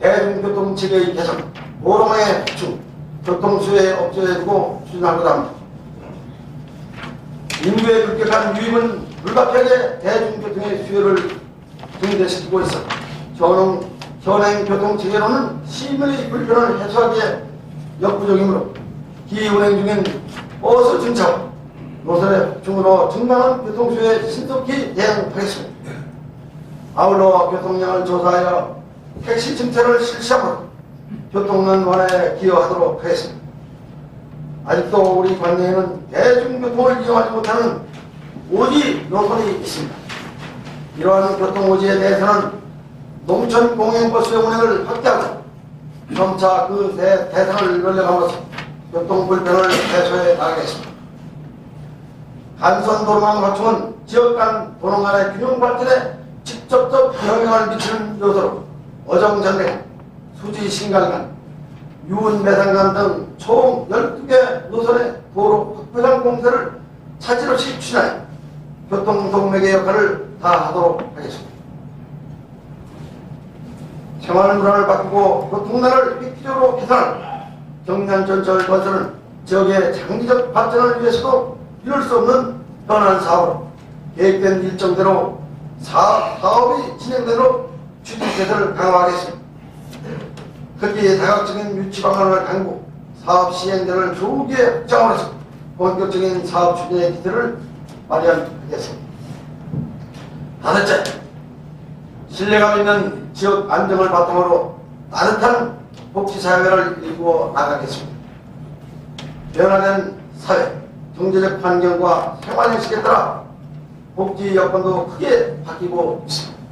대중교통체계의 개선, 도로망의 확충, 교통수요에 업조해 두고 추진하고자 합니다. 인구의 급격한 유입은 불가피하게 대중교통의 수요를 증대시키고 있어 현행 교통체계로는 시민의 불편을 해소하기에 역부족이므로 기운행 중인 버스 증차와 노선의 확충으로 증가하는 교통수요에 신속히 대응하겠습니다. 아울러 교통량을 조사하여 택시 증차를 실시하고 교통난 완화에 기여하도록 하겠습니다. 아직도 우리 관내에는 대중교통을 이용하지 못하는 오지 노선이 있습니다. 이러한 교통오지에 대해서는 농촌 공영버스 운행을 확대하고 점차 그 대상을 늘려감으로써 교통 불편을 해소해 나가겠습니다. 간선 도로망 확충은 지역 간 도로 간의 균형 발전에 직접적 영향을 미치는 요소로 어정전례, 수지신갈간, 유은매산간 등 총 12개 노선의 도로 확보장 공사를 차질 없이 추진하여 교통동맥의 역할을 다하도록 하겠습니다. 생활 문화를 바꾸고 교통난을 획기적으로 개선하는 경량전철 건설은 지역의 장기적 발전을 위해서도 이룰 수 없는 현안 사업으로 계획된 일정대로 사업이 진행되도록 추진제도를 강화하겠습니다. 특히 다각적인 유치 방안을 강구, 사업 시행자를 조기에 확장함으로써 본격적인 사업 추진의 기틀을 마련하겠습니다. 다섯째, 신뢰감 있는 지역 안정을 바탕으로 따뜻한 복지사회를 이루어 나가겠습니다. 변화된 사회, 경제적 환경과 생활형식에 따라 복지 여건도 크게 바뀌고 있습니다.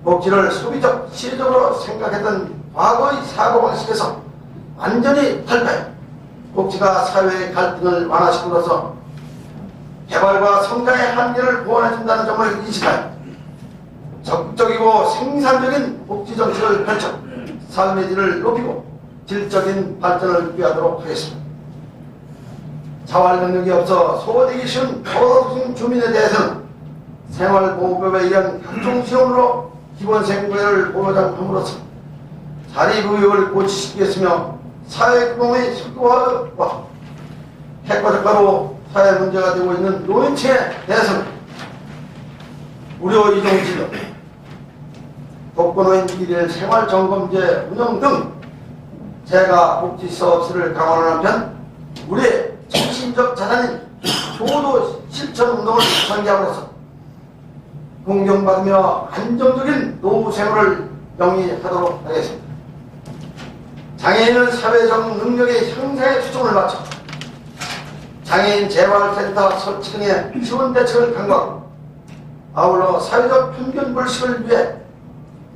복지를 소비적, 시혜적으로 생각했던 과거의 사고방식에서 완전히 탈피해 복지가 사회의 갈등을 완화시킴으로써 개발과 성장의 한계를 보완해준다는 점을 인식하여 적극적이고 생산적인 복지 정책을 펼쳐 삶의 질을 높이고 질적인 발전을 위하도록 하겠습니다. 자활 능력이 없어 소외되기 쉬운 저소득층 주민에 대해서는 생활보호법에 의한 각종 지원으로 기본생계를 보장함으로써 자립의욕을 고취시키겠으며 사회구동의 속도화와 핵과적화로 사회 문제가 되고 있는 노인층에 대해서는 무료 이동진료, 독거노인 일일 생활점검제 운영 등 재가 복지 서비스를 강화하는 한편 우리의 정신적 자산인 효도 실천 운동을 전개함으로써 공경받으며 안정적인 노후 생활을 영위하도록 하겠습니다. 장애인은 사회적 능력의 향상에 초점을 맞춰 장애인 재활센터 설치 등의 지원 대책을 강구하고 아울러 사회적 편견 불식을 위해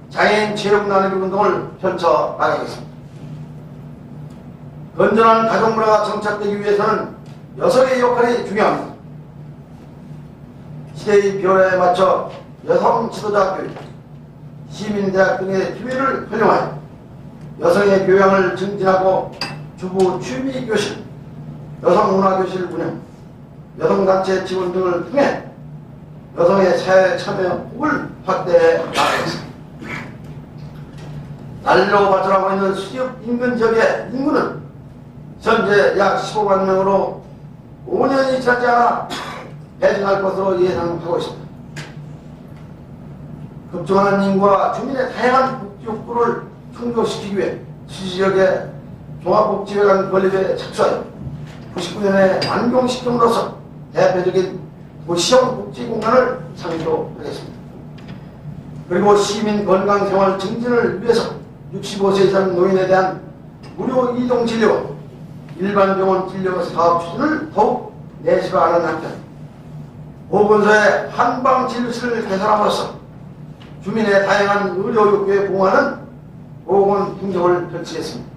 장애인 체력 나누기 운동을 펼쳐 나가겠습니다. 건전한 가족 문화가 정착되기 위해서는 여성의 역할이 중요합니다. 시대의 변화에 맞춰 여성 지도자 교육, 시민대학 등의 기회를 활용하여 여성의 교양을 증진하고 주부 취미 교실, 여성문화교실 운영, 여성단체 지원 등을 통해 여성의 사회 참여를 확대해 나가겠습니다. 날로 발전하고 있는 수직 인근 지역의 인구는 현재 약 15만 명으로 5년이 지나지 않아 배증할 것으로 예상하고 있습니다. 급증하는 인구와 주민의 다양한 복지 욕구를 충족시키기 위해 수지역의 종합복지회관 건립에 착수하여 99년에 완공시킴으로써 대표적인 도시형 복지공간을 창조하겠습니다. 그리고 시민 건강생활 증진을 위해서 65세 이상 노인에 대한 무료 이동진료와 일반 병원 진료 사업 추진을 더욱 내시화하는 한편 보건소의 한방진료실을 개설함으로써 주민의 다양한 의료 욕구에 부응하는 보건 행정을 펼치겠습니다.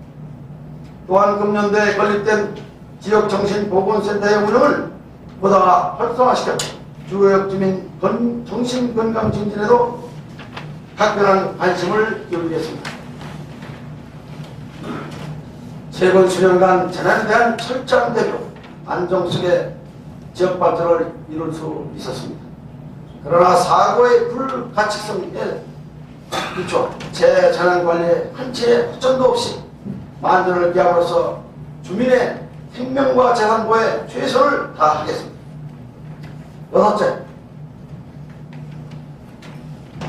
또한 금년도에 건립된 지역정신보건센터의 운영을 보다 활성화시켜 주요 주민 정신건강 증진에도 각별한 관심을 기울이겠습니다. 최근 수년간 재난에 대한 철저한 대비로 안정 속에 지역 발전을 이룰 수 있었습니다. 그러나 사고의 불가측성에 기초 재재난 관리에 한치의 허점도 없이 만전을 기함으로써 주민의 생명과 재산 보호에 최선을 다하겠습니다. 여섯째,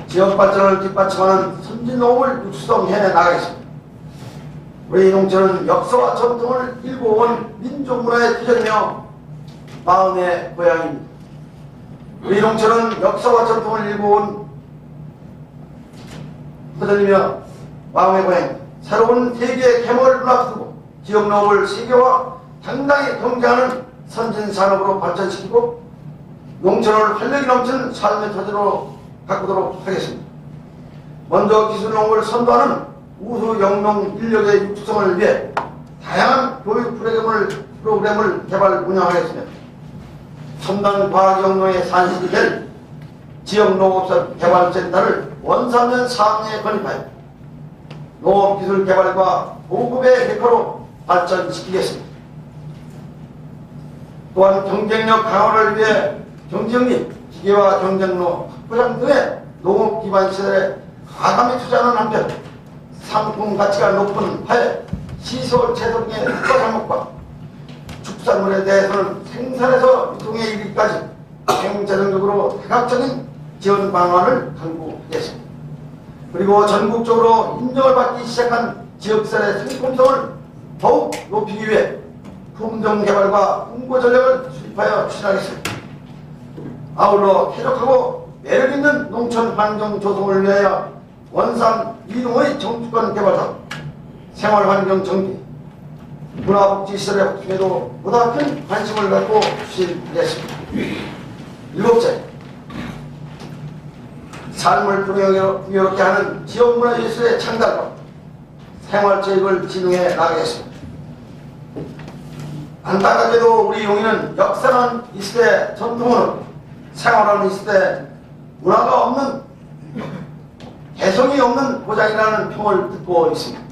지역 발전을 뒷받침하는 선진농업을 육성해 나가겠습니다. 우리 농촌은 역사와 전통을 일궈 온 민족문화의 터전이며 마음의 고향입니다. 우리 농촌은 역사와 전통을 일궈 온 터전이며 마음의 고향입니다. 새로운 세계의 개모를 눈앞에 두고 지역 농업을 세계와 당당히 경쟁하는 선진산업으로 발전시키고 농촌을 활력이 넘치는 삶의 터전으로 바꾸도록 하겠습니다. 먼저 기술농업을 선도하는 우수 영농 인력의 육성을 위해 다양한 교육 프로그램을 개발 운영하겠으며 첨단 과학 영농의 산실이 될 지역농업사 개발센터를 원산면 상에 건립하여 농업기술 개발과 보급의 획화로 발전시키겠습니다. 또한 경쟁력 강화를 위해 경쟁력, 기계화 경쟁로 확보장 등의 농업 기반 시설에 과감히 투자하는 한편 상품 가치가 높은 화해, 시설, 채소 등의 특화 작목과 축산물에 대해서는 생산에서 유통에 이르기까지 행정적으로 다각적인 지원 방안을 강구하겠습니다. 그리고 전국적으로 인정을 받기 시작한 지역사회 상품성을 더욱 높이기 위해 품종 개발과 홍보 전략을 수립하여 추진하겠습니다. 아울러 쾌적하고 매력있는 농촌 환경 조성을 위하여 원산 이동의 정주권 개발 사업, 생활환경 정비, 문화복지시설의 확충에도 보다 큰 관심을 갖고 추진하겠습니다. 일곱째, 삶을 풍요롭게 하는 지역문화예술의 창달과 생활체육을 진흥해 나가겠습니다. 안타깝게도 우리 용인은 역사는 이 시대 전통으로 생활하는 이 시대 문화가 없는 개성이 없는 고장이라는 평을 듣고 있습니다.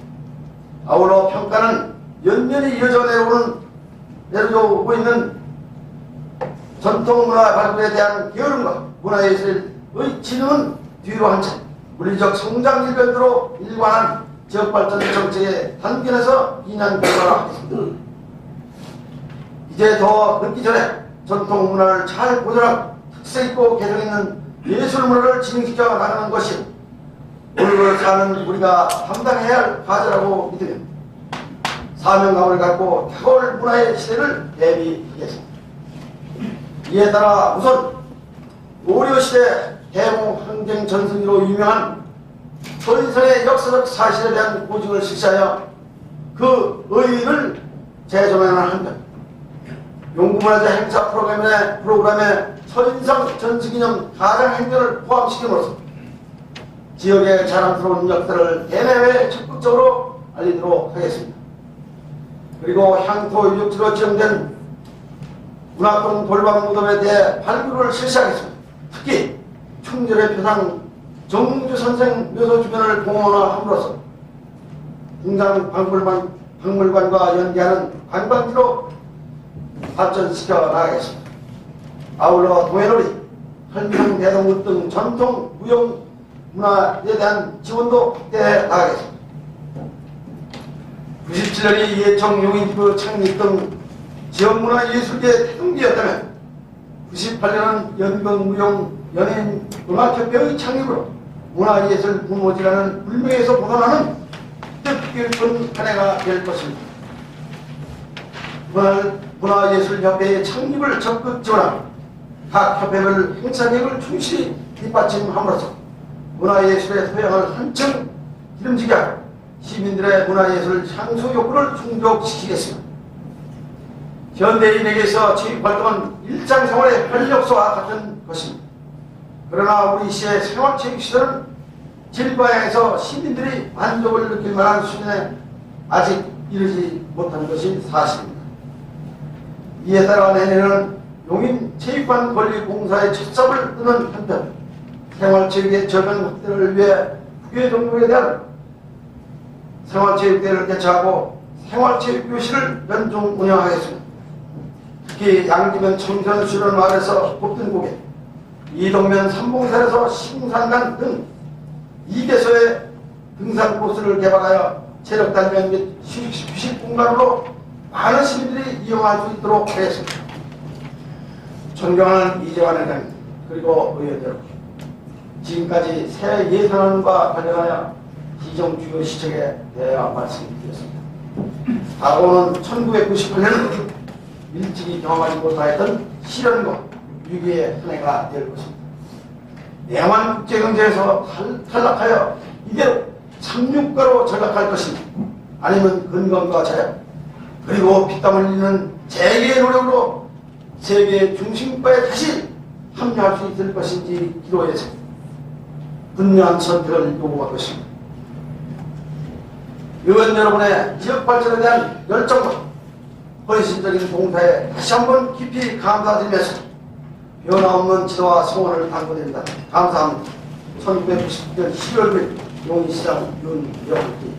아울러 평가는 연년이 이어져 내려오고 있는 전통문화 발굴에 대한 게으름과 문화예술의 진흥은 뒤로 한 채 물리적 성장 일변으로 일관한 지역발전 정책에 단계에서 2년 결과하겠습니다. 이제 더 늦기 전에 전통문화를 잘 보존하고 특색있고 개성있는 예술문화를 진흥시켜 나가는 것이 오늘 사는 우리가 감당해야 할 과제라고 믿으며 사명감을 갖고 탁월 문화의 시대를 대비하겠습니다. 이에 따라 우선 고려시대 대몽항쟁 전승기로 유명한 서인성의 역사적 사실에 대한 고증을 실시하여 그 의의를 재조명하는 한편 용구문화재 행사 프로그램에 서인성 전승기념 가장행전을 포함시킴으로써 지역의 자랑스러운 역사를 대내외에 적극적으로 알리도록 하겠습니다. 그리고 향토 유적지로 지정된 문화동 돌방 무덤에 대해 발굴을 실시하겠습니다. 특히 충절의 표상 정주 선생 묘소 주변을 공원화함으로써 궁상 박물관과 연계하는 관광지로 발전시켜 나가겠습니다. 아울러 도해놀이, 현상 대동굿 등 전통 무용 문화에 대한 지원도 확대해 나가겠습니다. 97년이 이해청 용인구 창립 등 지역문화예술계의 태동기였다면 98년은 연극무용 연예인 음악협회의 창립으로 문화예술 부모지라는 불명에서 벗어나는 뜻깊은 한 해가 될 것입니다. 문화예술협회의 창립을 적극 지원하고 각 협회별 행사 계획을 충실히 뒷받침함으로써 문화예술의 소양을 한층 기름지게 하고 시민들의 문화예술 향수 욕구를 충족시키겠습니다. 현대인에게서 체육활동은 일상생활의 활력소와 같은 것입니다. 그러나 우리 시의 생활체육시설은 질과 양에서 시민들이 만족을 느낄 만한 수준에 아직 이르지 못한 것이 사실입니다. 이에 따라 내년에는 용인체육관 건립공사의 첫삽을 뜨는 한편 생활체육의 저변 확대를 위해 국외 종목에 대한 생활체육대회를 개최하고 생활체육교실을 연중 운영하겠습니다. 특히 양지면 청천 수련 마을에서 뽑든고개, 이동면 삼봉산에서 신산간 등 2개소의 등산 코스를 개발하여 체력 단련 및 휴식 공간으로 많은 시민들이 이용할 수 있도록 하겠습니다. 존경하는 이재환 회장님 그리고 의원 여러분, 지금까지 새 예산안과 관련하여 기정 주요 시책에 대하여 말씀드렸습니다. 다가오는 1998년은 일찍이 경험하지 못하였던 시련과 위기의 한 해가 될 것입니다. 내만 국제경제에서 탈락하여 이대로 상륙가로 전락할 것인지, 아니면 근검과 자연 그리고 피땀 흘리는 재계의 노력으로 세계의 중심가에 다시 합류할 수 있을 것인지 기로에서 분명한 선택을 요구할 것입니다. 의원 여러분의 지역 발전에 대한 열정과 헌신적인 봉사에 다시 한번 깊이 감사드리면서 변화없는 지도와 소원을 당부드립니다. 감사합니다. 1990년 12월 9일 용인시장 윤영기